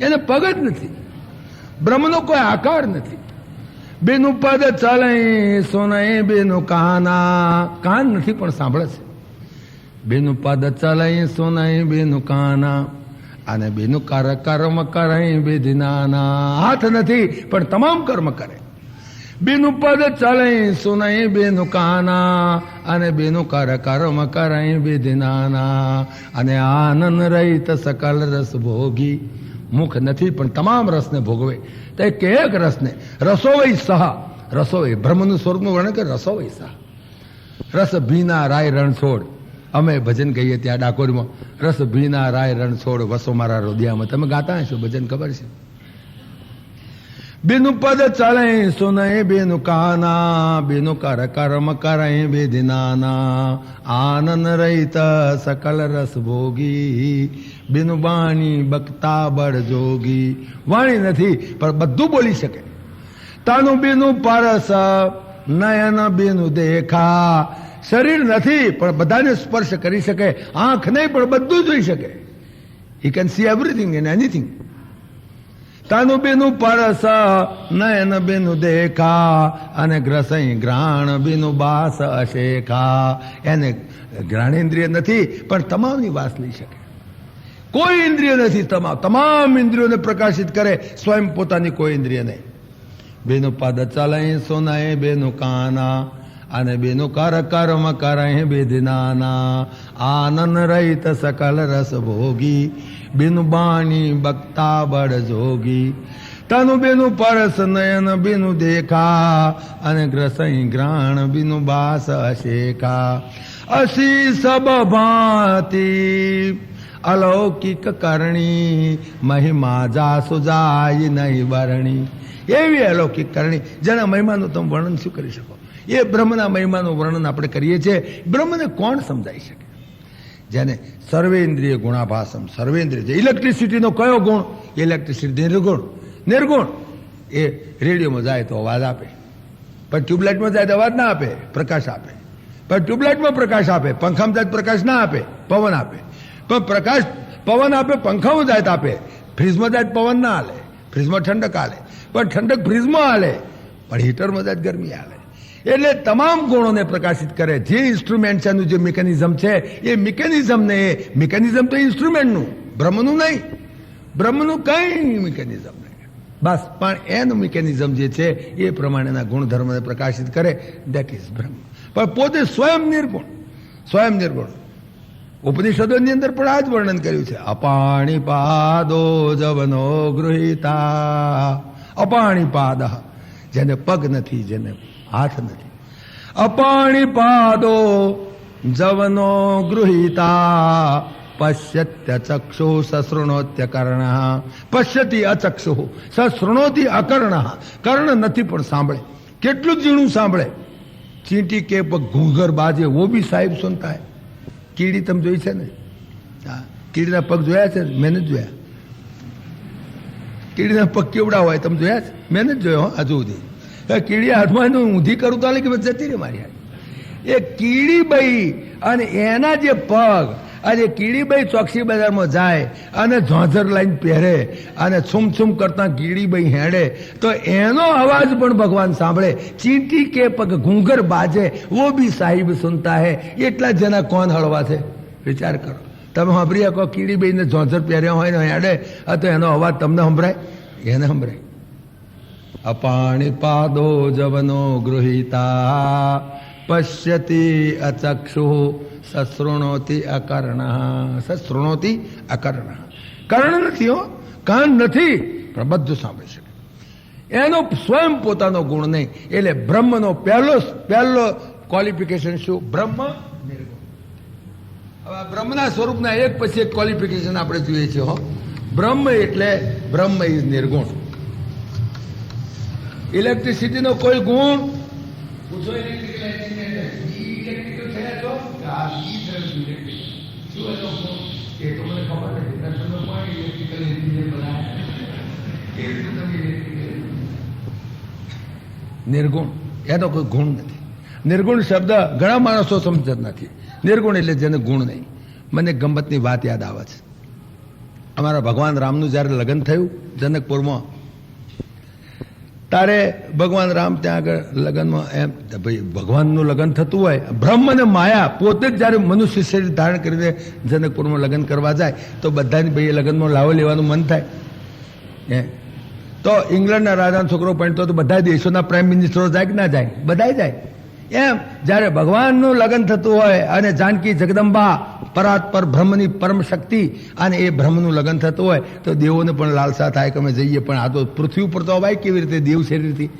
એને પગ જ નથી. બ્રહ્મનો કોઈ આકાર નથી. બેનું પદ ચાલે સોનાય બેનું કાના. કાન નથી પણ સાંભળે છે. બેનું પદ ચાલે સોનાય બેનું કાના. અને બેનું કર્મ કરે બેદિનાના. હાથ નથી પણ તમામ કર્મ કરે. બેનું પદ ચાલે સુનાય બેનું કાના. અને બેનું કર્મ કરે બેદિનાના. અને આનંદ રહિત સકલ રસ ભોગી. મુખ નથી પણ તમામ રસને ભોગવે. તો એક રસને રસોવઈ સહ, રસોવઈ બ્રહ્મનું સ્વરૂપનું વર્ણન કરે. રસોવઈ સહ રસ ભીના રાય રણછોડ. અમે ભજન ગઈએ ત્યાં ડાકોરમાં, રસ ભીના રાય રણછોડ વસો મારા રોદિયામાં. તમે ગાતા હશો ભજન, ખબર છે. બેનું પદ ચાલે સોનાય બેનું કાના. બેનું કર્મ કરે બેદિનાના. આનંદ રહિત સકલ રસ ભોગી. બેનું વાણી બકતા બળ જોગી. વાણી નથી પણ બધું બોલી શકે. તાનું બેનું પારસ નયન બેનું દેખા. શરીર નથી પણ બધાને સ્પર્શ કરી શકે. આંખ નહીં પણ બધું જોઈ શકે. He can see everything and anything. તાનું બેનું પરસ નયન બેનું દેખા. અને ગ્રસઈ ગ્રાણ બેનું બાસ અશેખા. એને ગ્રાણેન્દ્રિય નથી પણ તમામની વાસ લઈ શકે. કોઈ ઇન્દ્રિય નથી, તમામ ઇન્દ્રિયોને પ્રકાશિત કરે, સ્વયં પોતાની કોઈ ઇન્દ્રિય નહીં. બેનું પદ ચાલે સોનાય બેનું કાના. અને બેનું કર્મ કરે બેદિનાના. આનંદ રહિત સકલ રસ ભોગી. બેનું બાણી બકતા બળ જોગી. તનું બેનું પરસ નયન બેનું દેખા. અને ગ્રસઈ ગ્રાણ બેનું બાસ અશેખા. અસી સબ ભાંતિ અલૌકિક કરણી. મહિમા જાસુ જાય નહીં બરણી. એવી અલૌકિક કરણી જેના મહિમાનું તમે વર્ણન શું કરી શકો. એ બ્રહ્મના મહિમાનું વર્ણન આપણે કરીએ છીએ. બ્રહ્મને કોણ સમજાઈ શકે? જેને સર્વેન્દ્રિય ગુણાભાસમ. સર્વેન્દ્રિય છે. ઇલેક્ટ્રિસિટીનો કયો ગુણ? ઇલેક્ટ્રિસિટી નિર્ગુણ. નિર્ગુણ એ રેડિયોમાં જાય તો અવાજ આપે, પણ ટ્યુબલાઇટમાં જાય તો અવાજ ના આપે, પ્રકાશ આપે. પણ ટ્યુબલાઇટમાં પ્રકાશ આપે, પંખામાં જાય પ્રકાશ ના આપે, પવન આપે. પણ પ્રકાશ પવન આપે, પંખામાં જાય તો આપે. ફ્રીજમાં જાય પવન ના હાલે, ફ્રીજમાં ઠંડક હાલે. પણ ઠંડક ફ્રીજમાં હાલે, પણ હીટરમાં જાય ગરમી હાલે. એટલે તમામ ગુણોને પ્રકાશિત કરે. જે ઇન્સ્ટ્રુમેન્ટ છે, એનું જે મિકેનિઝમ છે, એ મિકેનિઝમને, મિકેનિઝમ તો ઇન્સ્ટ્રુમેન્ટનું, બ્રહ્મનું નહીં. બ્રહ્મનું કઈ મિકેનિઝમ નહીં. બસ. પણ એનું મિકેનિઝમ જે છે એ પ્રમાણેના ગુણધર્મને પ્રકાશિત કરે, દેટ ઇઝ બ્રહ્મ. પણ પોતે સ્વયં નિર્ગુણ, સ્વયં નિર્ગુણ. ઉપનિષદોની અંદર પણ આ જ વર્ણન કર્યું છે. અપાણીપાદો જવનો ગૃહિતા. અપાણીપાદ, જેને પગ નથી, જેને હાથ નથી. અપાણીપાદો જવનો ગૃહિતા પશ્યત્ય ચક્ષુ સશૃણોત્ય કર્ણ. પશ્યતિ અચક્ષુ સશૃણોતિ અકર્ણ. કર્ણ નથી પણ સાંભળે. કેટલું ઝીણું સાંભળે. ચીંટી કે ઘૂંઘર બાજે વો બી સાહેબ સુનતા હૈ. કીડી તમે જોઈ છે ને? હા, કીડીના પગ જોયા છે? મેં નથી જોયા. કીડીના પગ કેવડા હોય તમે જોયા છે? મેં નથી જોયો હજુ સુધી. કીડી હાથમાં ઊંધી કરું તો કે જતી રે મારી. એ કીડીબાઈ અને એના જે પગ, અને કીડીબાઈ ચોકસી બજારમાં જાય અને ઝોઝર લાઈન પહેરે અને છુમછુમ કરતા કીડીબાઈ હેડે તો એનો અવાજ પણ ભગવાન સાંભળે. ચીંટી કે પગ ઘૂંઘર બાજે વો બી સાહિબ સુનતા હે. એટલા જેના કોણ હળવા છે વિચાર કરો. તમે સાંભળી શકો કીડીબાઈને ઝોઝર પહેર્યા હોય ને હેડે તો એનો અવાજ તમને સંભળાય? એને સંભળાય. અપાણીપાદો જવનો ગૃહિતા પશ્યતિ અચક્ષુ સશૃણોતિ અકર્ણ. સશૃણોતિ અકર્ણ. કર્ણ નથી હો, કાન નથી, પણ બધું સાંભળી શકે. એનો સ્વયં પોતાનો ગુણ નહીં. એટલે બ્રહ્મનો પહેલો ક્વોલિફિકેશન શું? બ્રહ્મ નિર્ગુણ. હવે બ્રહ્મના સ્વરૂપના એક પછી એક ક્વોલિફિકેશન આપણે જોઈએ છીએ. હો, બ્રહ્મ એટલે બ્રહ્મ ઇઝ નિર્ગુણ. ઇલેક્ટ્રિસિટીનો કોઈ ગુણ પૂછો. નિર્ગુણ એનો કોઈ ગુણ નથી. નિર્ગુણ શબ્દ ઘણા માણસો સમજત નથી. નિર્ગુણ એટલે જેને ગુણ નહીં. મને ગંમતની વાત યાદ આવે છે. અમારા ભગવાન રામનું જ્યારે લગ્ન થયું જનકપુરમાં, તારે ભગવાન રામ ત્યાં આગળ લગ્નમાં એમ ભાઈ ભગવાનનું લગ્ન થતું હોય, બ્રહ્મ અને માયા પોતે જ જ્યારે મનુષ્ય શરીર ધારણ કરીને જનકપુરમાં લગ્ન કરવા જાય તો બધાની ભાઈ લગ્નમાં લાવો લેવાનું મન થાય. તો ઇંગ્લેન્ડના રાજાનો છોકરો પણ તો બધા દેશોના પ્રાઇમ મિનિસ્ટરો જાય કે ના જાય? બધા જાય. એમ જ્યારે ભગવાનનું લગ્ન થતું હોય અને જાનકી જગદંબા પરાત્પર બ્રહ્મની પરમ શક્તિ અને એ બ્રહ્મનું લગ્ન થતું હોય તો દેવોને પણ લાલસા થાય કે અમે જઈએ. પણ આ તો પૃથ્વી ઉપર તો અવાય કેવી રીતે દેવ શરીરથી?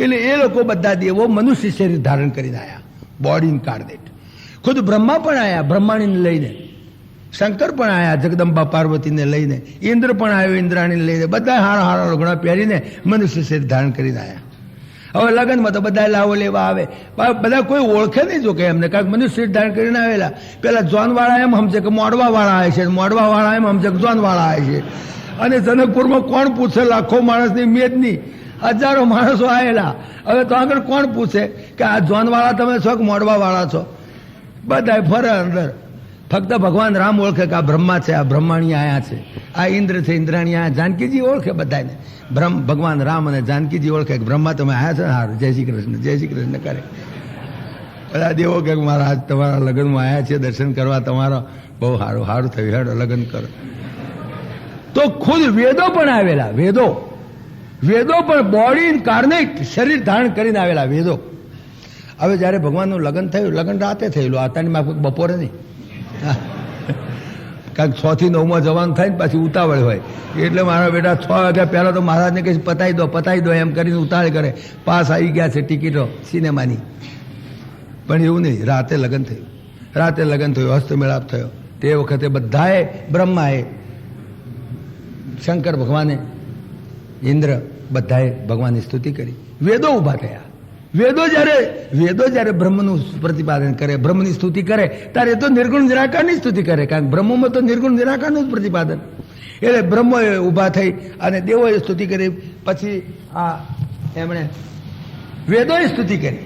એટલે એ લોકો બધા દેવો મનુષ્ય શરીર ધારણ કરીને આવ્યા, બોડી ઇન કાર્ડેટ. ખુદ બ્રહ્મા પણ આવ્યા બ્રહ્માણીને લઈને, શંકર પણ આવ્યા જગદંબા પાર્વતીને લઈને, ઇન્દ્ર પણ આવ્યો ઇન્દ્રાણીને લઈને. બધા હારા હારા લુગડા પહેરીને મનુષ્ય શરીર ધારણ કરીને આવ્યા. હવે લગ્નમાં તો બધા લાવો લેવા આવે. બધા કોઈ ઓળખે નહીં. જો કે એમને કાંઈક મનુષ્ય શરીર ધારણ કરીને આવેલા. પેલા જોનવાળા એમ સમજે કે મોડવાવાળા આવે છે, મોડવાવાળા એમ સમજે કે જોનવાળા આવે છે. અને જનકપુરમાં કોણ પૂછે? લાખો માણસની મેદની હજારો માણસો આવેલા. હવે તો આગળ કોણ પૂછે કે આ જોનવાળા તમે છો કે મોડવાવાળા છો? બધા ફરે અંદર. ફક્ત ભગવાન રામ ઓળખે કે આ બ્રહ્મા છે, આ બ્રહ્માણી આયા છે, આ ઇન્દ્ર છે, ઇન્દ્રાણી આયા. જાનકીજી ઓળખે બધાને. ભગવાન રામ અને જાનકીજી ઓળખે કે બ્રહ્મા તમે આયા છો ને. હારું, જય શ્રી કૃષ્ણ, જય શ્રી કૃષ્ણ કરે. બધા દેવો કે મારા આજ તમારા લગ્નમાં આવ્યા છે દર્શન કરવા, તમારો બહુ સારું સારું થયું, હેડો લગ્ન કરો. તો ખુદ વેદો પણ આવેલા. વેદો પણ બોડી ઇન્કાર્નેટ શરીર ધારણ કરીને આવેલા વેદો. હવે જયારે ભગવાનનું લગ્ન થયું, લગ્ન રાતે થયેલું, આતાની માફક બપોરે નહીં. કાંઈક 6 થી 9 જવાનું થાય ને પાછી ઉતાવળ હોય. એટલે મારા બેટા 6 વાગ્યા પહેલા તો મહારાજને કહે પતાવી દો એમ કરીને ઉતાવળ કરે. પાસ આવી ગયા છે ટિકિટો સિનેમાની. પણ એવું નહીં, રાતે લગ્ન થયું, હસ્તમેળાપ થયો. તે વખતે બધાએ બ્રહ્માએ, શંકર ભગવાને, ઇન્દ્ર બધાએ ભગવાનની સ્તુતિ કરી. વેદો ઉભા થયા. વેદો જ્યારે બ્રહ્મનું પ્રતિપાદન કરે, બ્રહ્મની સ્તુતિ કરે, ત્યારે એ તો નિર્ગુણ નિરાકારની સ્તુતિ કરે. કારણ કે બ્રહ્મમાં તો નિર્ગુણ નિરાકારનું જ પ્રતિપાદન. એટલે બ્રહ્મોએ ઉભા થઈ અને દેવોએ સ્તુતિ કરી. પછી આ એમણે વેદોએ સ્તુતિ કરી.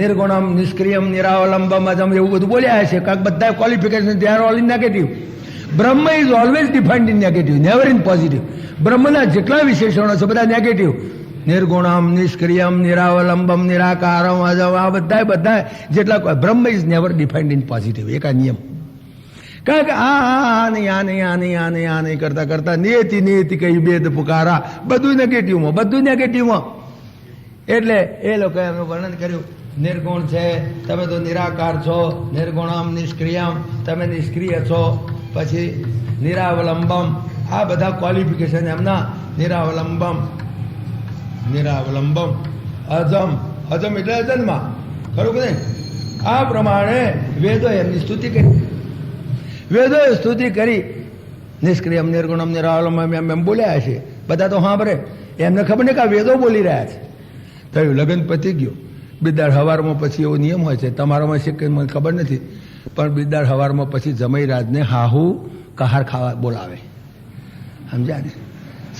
નિર્ગુણમ, નિષ્ક્રિયમ, નિરાવલંબમ, અજમ એવું બધું બોલ્યા છે. કારણ બધા qualification they are all in negative. Brahman is always defined in negative, never in positive. બ્રહ્મના જેટલા વિશેષણો છે બધા નેગેટિવ. નિર્ગુણમ, નિષ્ક્રિયમ, નિરાવલંબમ, નિરાકારમ, અજમ, આ બધા જેટલા બ્રહ્મ is never defined in positive. એક આ નિયમ. કારણ કે આ નહીં કરતા કરતા નિયતિ કઈ બેદ પુકારા, બધું નેગેટિવમાં. એટલે એ લોકોએ એમનું વર્ણન કર્યું. નિર્ગુણ છે, તમે તો નિરાકાર છો, નિર્ગુણમ નિષ્ક્રિયમ, તમે નિષ્ક્રિય છો. પછી નિરાવલંબમ, આ બધા ક્વોલિફિકેશન એમના. નિરાવલંબમ, અજમ એટલે અજન્મા, ખરું કે નહીં? આ પ્રમાણે વેદોએ એમની સ્તુતિ કરી. નિષ્ક્રિયમ નિર્ગુણમ નિરાવલંબમ એમ બોલ્યા છે. બધા તો સાંભળે, એમને ખબર નહીં કે આ વેદો બોલી રહ્યા છે. થયું, લગ્ન પતી ગયું. બિરદાર હવારમાં પછી એવો નિયમ હોય છે, તમારામાં છે કે મને ખબર નથી, પણ બિરદાર હવારમાં પછી જમાઈ રાજને હાહુ કહાર ખાવા બોલાવે, સમજ્યા ને?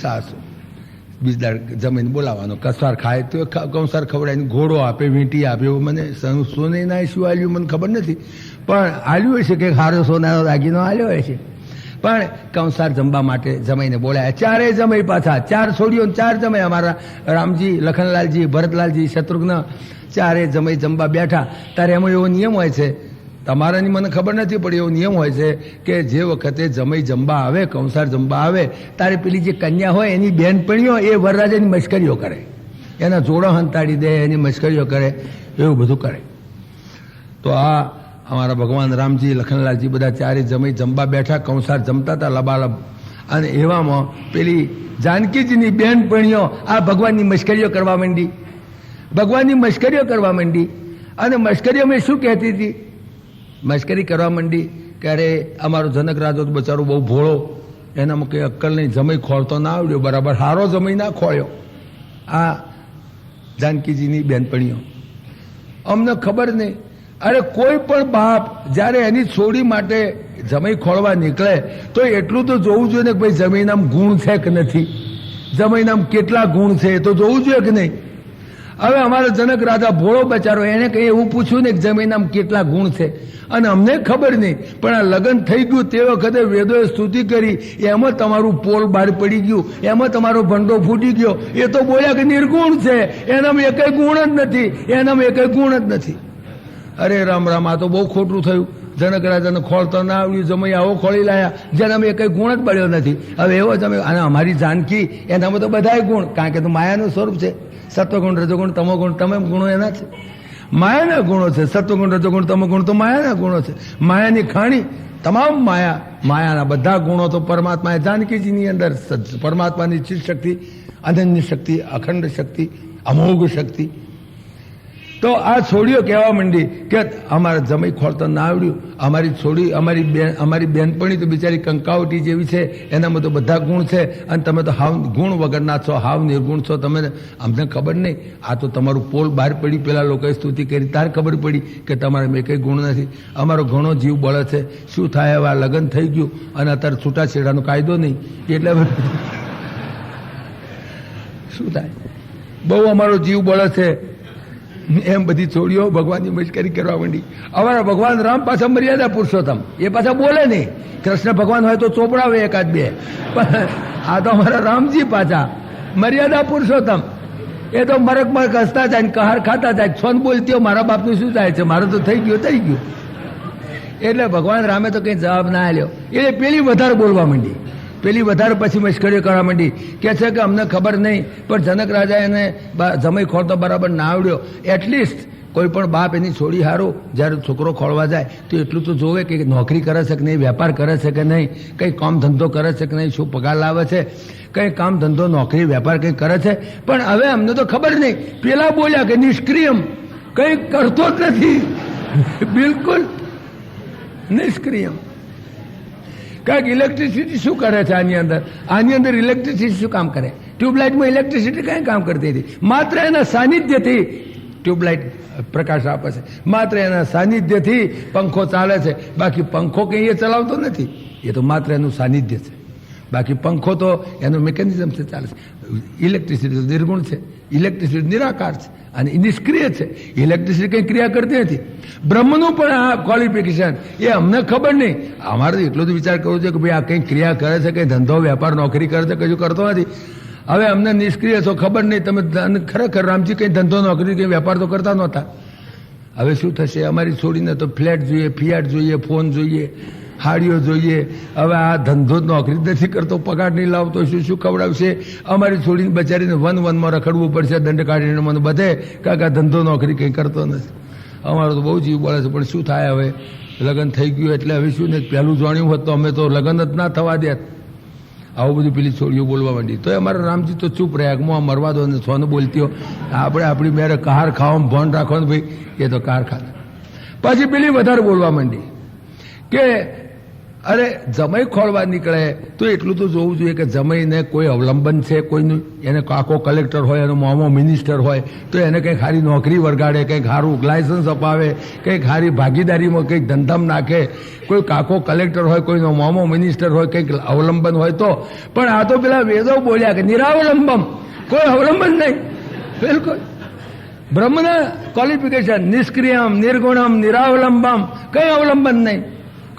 સાસુ બિરદાર જમીન બોલાવવાનો, કસાર ખાય તો કંસાર ખવડાવીને ઘોડો આપે, વીંટી આપે. એવું મને સોને ના શું આલ્યું મને ખબર નથી, પણ આલ્યું હોય છે કે હારો સોનાનો દાગીનો આલ્યો હોય છે. પણ કંસાર જમવા માટે જમાઈને બોલાયા. ચારે જમાઈ પાછા, 4 છોડીઓ 4 જમાઈ. અમારા રામજી, લખનલાલજી, ભરતલાલજી, શત્રુઘ્ન ચારે જમાઈ જમવા બેઠા. ત્યારે એમાં એવો નિયમ હોય છે, તમારાની મને ખબર નથી પણ એવો નિયમ હોય છે કે જે વખતે જમાઈ જમવા આવે, કંસાર જમવા આવે, ત્યારે પેલી જે કન્યા હોય એની બહેનપણીઓ એ વરરાજાની મશ્કરીઓ કરે, એના જોડો હંતાડી દે, એની મશ્કરીઓ કરે, એવું બધું કરે. તો આ અમારા ભગવાન રામજી, લખનલાલજી બધા ચારે જમાઈ જમવા બેઠા, કંસાર જમતા હતા લબાલબ. અને એવામાં પેલી જાનકીજીની બહેનપણીઓ આ ભગવાનની મશ્કરીઓ કરવા માંડી. અને મશ્કરીઓમાં શું કહેતી હતી? મશ્કરી કરવા માંડી કે અરે અમારો જનક રાજો બચારો બહુ ભોળો, એનામાં કંઈ અક્કલ નહીં, જમાઈ ખોળતો ના આવડ્યો બરાબર, હારો જમાઈ ના ખોળ્યો. આ જાનકીજીની બહેનપણીઓ, અમને ખબર નહીં. અરે કોઈ પણ બાપ જ્યારે એની છોડી માટે જમાઈ ખોળવા નીકળે તો એટલું તો જોવું જોઈએ ને કે ભાઈ જમીનામ ગુણ છે કે નથી, જમીનામ કેટલા ગુણ છે એ તો જોવું જોઈએ કે નહીં? હવે અમારો જનક રાજા ભોળો બચારો, એને કંઈ એવું પૂછ્યું ને કે જમીનામ કેટલા ગુણ છે, અને અમને ખબર નહીં. પણ આ લગ્ન થઈ ગયું તે વખતે વેદોએ સ્તુતિ કરી, એમાં તમારું પોલ બહાર પડી ગયું, એમાં તમારો ભંડો ફૂટી ગયો. એ તો બોલ્યા કે નિર્ગુણ છે, એનામાં એકેય ગુણ જ નથી. અરે રામ રામ, આ તો બહુ ખોટું થયું. જનક રાજાને ખોળતો ના આવડ્યું, જમાઈ આવો ખોળી લાયા, જેનામાં એ કંઈ ગુણ જ બળ્યો નથી. હવે એવો તમે, અને અમારી જાનકી, એનામાં તો બધાય ગુણ, કારણ કે તો માયાનું સ્વરૂપ છે. સત્વગુણ, રજોગુણ, તમોગુણ, તમામ ગુણો એના છે, માયાના ગુણો છે. સત્વગુણ, રજોગુણ, તમોગુણ તો માયાના ગુણો છે. માયાની ખાણી, તમામ માયાના બધા ગુણો તો પરમાત્માએ જાનકીજીની અંદર, પરમાત્માની ચિત્ત શક્તિ, અનન્ય શક્તિ, અખંડ શક્તિ, અમોઘ શક્તિ. તો આ છોડીઓ કહેવા માંડી કે અમારે જમાઈ ખોળતા ના આવડ્યું, અમારી છોડી, અમારી બહેનપણી તો બિચારી કંકાવટી જેવી છે, એનામાં તો બધા ગુણ છે, અને તમે તો હાવ ગુણ વગરના છો, હાવ નિર્ગુણ છો. તમે, અમને ખબર નહીં. આ તો તમારું પોલ બહાર પડી, પેલા લોકોએ સ્તુતિ કરી, તાર ખબર પડી કે તમારે મેં કંઈ ગુણ નથી. અમારો ઘણો જીવ બળે છે. શું થાય હવે? આ લગ્ન થઈ ગયું અને અત્યારે છૂટાછેડાનો કાયદો નહીં, એટલે શું થાય? બહુ અમારો જીવ બળે છે. એમ બધી છોડીઓ ભગવાનની મશ્કરી કરવા માંડી. અમારા ભગવાન રામ પાછા મર્યાદા પુરુષોત્તમ, એ પાછા બોલે નહીં. કૃષ્ણ ભગવાન હોય તો ચોપડાવે એકાદ બે, પણ આ તો અમારા રામજી પાછા મર્યાદા પુરુષોત્તમ. એ તો મરક હસતા જાય, કહાર ખાતા જાય, છોન બોલતી મારા બાપનું શું થાય છે, મારું તો થઈ ગયું. એટલે ભગવાન રામે તો કંઈ જવાબ ના આલ્યો. એટલે પેલી વધારે બોલવા માંડી, પેલી વધારે પછી મશ્કરીઓ કરવા માંડી. કે છે કે અમને ખબર નહીં, પણ જનક રાજા એને જમાઈ ખોળતો બરાબર ના આવડ્યો. એટલીસ્ટ કોઈ પણ બાપ એની છોડી હારો જ્યારે છોકરો ખોળવા જાય તો એટલું તો જોવે કે નોકરી કરે છે કે નહીં, વેપાર કરે છે કે નહીં, કંઈ કામ ધંધો કરે છે કે નહીં, શું પગાર લાવે છે, કંઈ કામ ધંધો, નોકરી, વેપાર કંઈ કરે છે. પણ હવે અમને તો ખબર નહીં. પેલા બોલ્યા કે નિષ્ક્રિયમ, કંઈ કરતો જ નથી, બિલકુલ નિષ્ક્રિયમ. કારણ કે ઇલેક્ટ્રિસિટી શું કરે છે આની અંદર ઇલેક્ટ્રિસિટી શું કામ કરે? ટ્યુબલાઇટમાં ઇલેક્ટ્રિસિટી કઈ કામ કરતી હતી? માત્ર એના સાનિધ્યથી ટ્યુબલાઇટ પ્રકાશ આપે છે, માત્ર એના સાનિધ્યથી પંખો ચાલે છે. બાકી પંખો કંઈ એ ચલાવતો નથી, એ તો માત્ર એનું સાનિધ્ય છે. બાકી પંખો તો એનું મિકેનિઝમ છે, ચાલે છે. ઇલેક્ટ્રિસિટી તો નિર્ગુણ છે, ઇલેક્ટ્રિસિટી નિરાકાર છે અને નિષ્ક્રિય છે. ઇલેક્ટ્રિસિટી કંઈ ક્રિયા કરતી નથી. બ્રહ્મનું પણ આ ક્વોલિફિકેશન એ અમને ખબર નહીં. અમારે એટલો જ વિચાર કરવો છે કે ભાઈ આ કંઈ ક્રિયા કરે છે, કંઈ ધંધો, વેપાર, નોકરી કરે છે, કશું કરતો નથી. હવે અમને નિષ્ક્રિય છો, ખબર નહીં. તમે ખરેખર રામજી કંઈ ધંધો, નોકરી, કંઈ વેપાર તો કરતા નહોતા. હવે શું થશે? અમારી છોડીને તો ફ્લેટ જોઈએ, ફિયાટ જોઈએ, ફોન જોઈએ, હાડીઓ જોઈએ. હવે આ ધંધો નોકરી નથી કરતો, પગાર નહીં લાવતો, શું ખવડાવશે? અમારી છોડીને બચારીને વનમાં રખડવું પડશે, દંડ કાઢીને મને બધે કાકા ધંધો નોકરી કંઈ કરતો નથી. અમારો તો બહુ જીવ બળે છે, પણ શું થાય હવે? લગ્ન થઈ ગયું એટલે હવે શું ને, પહેલું જાણ્યું હોત તો અમે તો લગ્ન જ ના થવા દે. આવું બધું પેલી છોડીઓ બોલવા માંડી. તો અમારા રામજી તો ચૂપ રહ્યા, હું મરવા દો ને સોને બોલતી હો. આપણે આપણી મેરે કાર ખાવામાં ભણ રાખવાનું ભાઈ, એ તો કાર ખાતા. પછી પેલી વધારે બોલવા માંડી કે અરે જમાઈ ખોળવા નીકળે તો એટલું તો જોવું જોઈએ કે જમાઈને કોઈ અવલંબન છે કોઈનું. એને કાકો કલેક્ટર હોય, એનો મામો મિનિસ્ટર હોય તો એને કંઈક સારી નોકરી વરગાડે, કંઈક સારું લાયસન્સ અપાવે, કંઈક સારી ભાગીદારીમાં કંઈક ધંધામાં નાખે. કોઈ કાકો કલેક્ટર હોય, કોઈનો મામો મિનિસ્ટર હોય, કંઈક અવલંબન હોય તો. પણ આ તો પેલા વેદો બોલ્યા કે નિરાવલંબમ, કોઈ અવલંબન નહીં. બિલકુલ બ્રહ્મના ક્વોલિફિકેશન નિષ્ક્રિયમ, નિર્ગુણમ, નિરાવલંબમ, કઈ અવલંબન નહીં,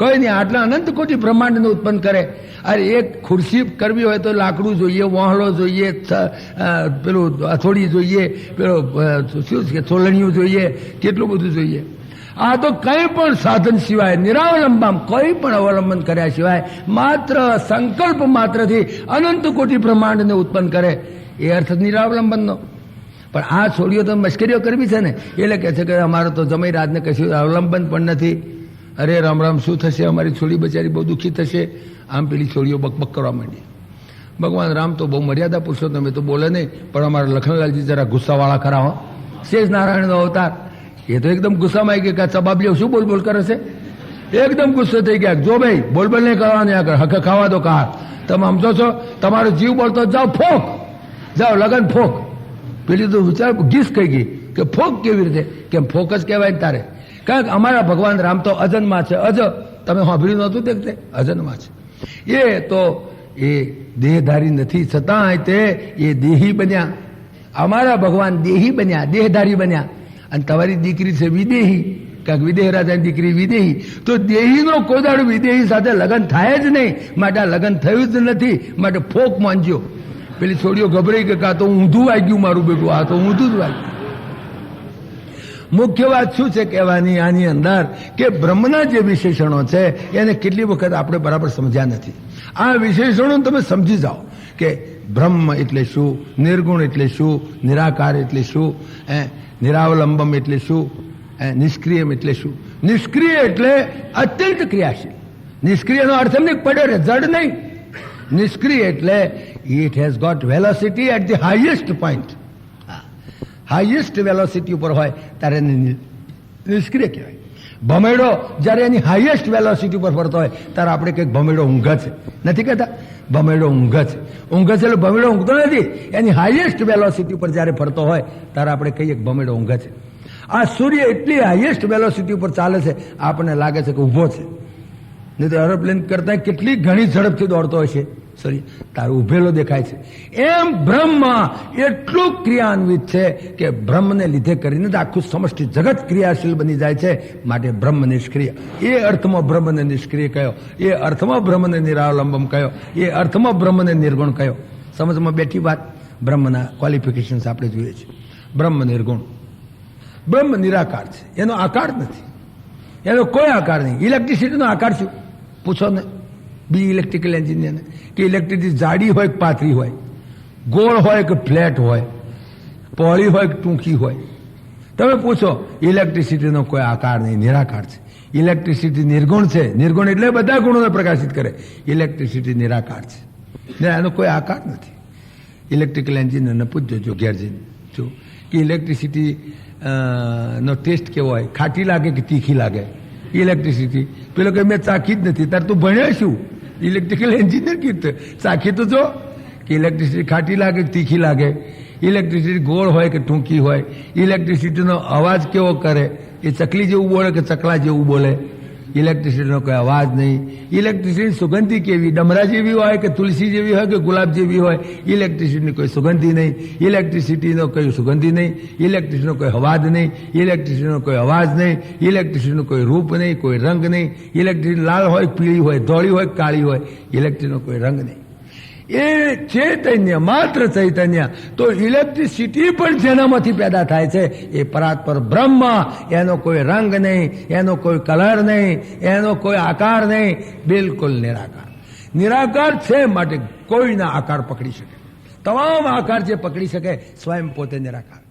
કઈ નહીં. આટલા અનંત કોટી બ્રહ્માંડને ઉત્પન્ન કરે. અરે એક ખુરશી કરવી હોય તો લાકડું જોઈએ, વહોળો જોઈએ, પેલું હથોડી જોઈએ, પેલો શું છે ચોલણીયું જોઈએ, કેટલું બધું જોઈએ. આ તો કંઈ પણ સાધન સિવાય નિરાવલંબમ, કોઈ પણ અવલંબન કર્યા સિવાય માત્ર સંકલ્પ માત્રથી અનંત કોટી બ્રહ્માંડને ઉત્પન્ન કરે. એ અર્થ નિરાવલંબનનો. પણ આ છોડીઓ તો મશ્કરીઓ કરવી છે ને, એટલે કહે છે કે અમારે તો જમાઈ રાજને કશું અવલંબન પણ નથી. અરે રામ રામ, શું થશે? અમારી છોડી બચારી બહુ દુઃખી થશે. આમ પેલી છોડીઓ બકબક કરવા માંડી. ભગવાન રામ તો બહુ મર્યાદા પુરુષોત્તમ, તો બોલે નહીં, પણ અમારા લખનલાલજી જરા ગુસ્સાવાળા ખરા હો. શેષ નારાયણનો અવતાર, એ તો એકદમ ગુસ્સામાં આવી ગયા. ચબાબલીઓ શું બોલ બોલ કરે છે? એકદમ ગુસ્સો થઈ ગયા. જો ભાઈ બોલ બોલ નહીં કરવાની, આગળ હકે ખાવા દો કાર. તમે સમજો છો? તમારો જીવ બોલતો જાઓ, ફોક જાઓ, લગન ફોક. પેલી તો વિચાર ગીસ કહી ગઈ કે ફોક કેવી રીતે? કેમ ફોક જ કહેવાય તારે? કારણ કે અમારા ભગવાન રામ તો અજન્મા છે. અજ તમે સાંભળ્યું નહોતું તે અજન્મા છે. એ તો એ દેહધારી નથી, છતાં તે એ દેહી બન્યા. અમારા ભગવાન દેહી બન્યા, દેહધારી બન્યા. અને તમારી દીકરી છે વિદેહી, કારણ કે વિદેહ રાજાની દીકરી વિદેહી. તો દેહીનો કોઈ દાડો વિદેહી સાથે લગ્ન થાય જ નહીં. માટે આ લગ્ન થયું જ નથી, માટે ફોક માનજો. પેલી છોડીઓ ગભરાઈ કે આ તો ઊંધું વાગ્યું મારું બેટું, આ તો ઊંધું જ વાગ્યું. મુખ્ય વાત શું છે કહેવાની આની અંદર કે બ્રહ્મના જે વિશેષણો છે એને કેટલી વખત આપણે બરાબર સમજ્યા નથી. આ વિશેષણો તમે સમજી જાઓ કે બ્રહ્મ એટલે શું, નિર્ગુણ એટલે શું, નિરાકાર એટલે શું, નિરાવલંબમ એટલે શું, નિષ્ક્રિયમ એટલે શું. નિષ્ક્રિય એટલે અત્યંત ક્રિયાશીલ. નિષ્ક્રિયનો અર્થ એમ નહીં પડ્યો રે, જડ નહીં. નિષ્ક્રિય એટલે it has got velocity at the highest point. Highest velocity ઉપર હોય ત્યારે નિષ્ક્રિય કહેવાય. ભમેડો જ્યારે એની હાઈએસ્ટ વેલોસિટી ઉપર ફરતો હોય ત્યારે આપણે કંઈક ભમેડો ઊંઘે છે, નથી કહેતા? ભમેડો ઊંઘે છે. ઊંઘે છે એટલે ભમેડો ઊંઘતો નથી. એની હાઈએસ્ટ વેલોસિટી ઉપર જ્યારે ફરતો હોય ત્યારે આપણે કહીએ ભમેડો ઊંઘે છે. આ સૂર્ય એટલી હાઈએસ્ટ વેલોસિટી ઉપર ચાલે છે, આપણને લાગે છે કે ઊભો છે. નહીં તો એરોપ્લેન કરતા કેટલી ઘણી ઝડપથી દોડતો હોય છે સૂર્ય, તારું ઉભેલો દેખાય છે. એમ બ્રહ્મ એટલું ક્રિયાન્વિત છે કે બ્રહ્મને લીધે કરીને જ આખું સમષ્ટિ જગત ક્રિયાશીલ બની જાય છે. માટે બ્રહ્મ નિષ્ક્રિય, એ અર્થમાં બ્રહ્મને નિષ્ક્રિય કયો, એ અર્થમાં બ્રહ્મને નિરાવલંબમ કયો, એ અર્થમાં બ્રહ્મને નિર્ગુણ કયો. સમજમાં બેઠી વાત. બ્રહ્મના ક્વોલિફિકેશન્સ આપણે જોઈએ છીએ. બ્રહ્મ નિર્ગુણ, બ્રહ્મ નિરાકાર છે, એનો આકાર નથી, એનો કોઈ આકાર નહીં. ઇલેક્ટ્રિસિટીનો આકાર શું પૂછો ને બી ઇલેક્ટ્રિકલ એન્જિનિયરને, કે ઇલેક્ટ્રિસિટી જાડી હોય કે પાતળી હોય, ગોળ હોય કે ફ્લેટ હોય, પહોળી હોય કે ટૂંકી હોય. તમે પૂછો, ઇલેક્ટ્રિસિટીનો કોઈ આકાર નહીં, નિરાકાર છે. ઇલેક્ટ્રિસિટી નિર્ગુણ છે. નિર્ગુણ એટલે બધા ગુણોને પ્રકાશિત કરે. ઇલેક્ટ્રિસિટી નિરાકાર છે, એનો કોઈ આકાર નથી. ઇલેક્ટ્રિકલ એન્જિનિયરને પૂછજો જો ઘેર જઈને જો કે ઇલેક્ટ્રિસિટી નો ટેસ્ટ કેવો હોય, ખાટી લાગે કે તીખી લાગે ઇલેક્ટ્રિસિટી? પેલો કે મેં ચાખી જ નથી. તાર તું ભણ્યો શું? ઇલેક્ટ્રિકલ એન્જિનિયર કીધું ચાખી તો જો કે ઇલેક્ટ્રિસિટી ખાટી લાગે કે તીખી લાગે, ઇલેક્ટ્રિસિટી ગોળ હોય કે ટૂંકી હોય, ઇલેક્ટ્રિસિટીનો અવાજ કેવો કરે, એ ચકલી જેવું બોલે કે ચકલા જેવું બોલે. ઇલેક્ટ્રિસિટીનો કોઈ અવાજ નહીં. ઇલેક્ટ્રિસિટી સુગંધી કેવી, ડમરા જેવી હોય કે તુલસી જેવી હોય કે ગુલાબ જેવી હોય, ઇલેક્ટ્રિસિટીની કોઈ સુગંધી નહીં. ઇલેક્ટ્રિસિટીનો કોઈ સુગંધી નહીં, ઇલેક્ટ્રિસિટીનો કોઈ અવાજ નહીં, ઇલેક્ટ્રિસિટીનો કોઈ અવાજ નહીં, ઇલેક્ટ્રિસિટીનું કોઈ રૂપ નહીં, કોઈ રંગ નહીં. ઇલેક્ટ્રિસિટી લાલ હોય, પીળી હોય, ધોળી હોય, કાળી હોય, ઇલેક્ટ્રિસિટીનો કોઈ રંગ નહીં. એ ચૈતન્ય, માત્ર ચૈતન્ય. તો ઇલેક્ટ્રિસિટી પણ જેનામાંથી પેદા થાય છે એ પરાત્પર બ્રહ્મ. એનો કોઈ રંગ નહીં, એનો કોઈ કલર નહીં, એનો કોઈ આકાર નહીં, બિલકુલ નિરાકાર. નિરાકાર છે માટે કોઈના આકાર પકડી શકે. તમામ આકાર જે પકડી શકે સ્વયં પોતે નિરાકાર.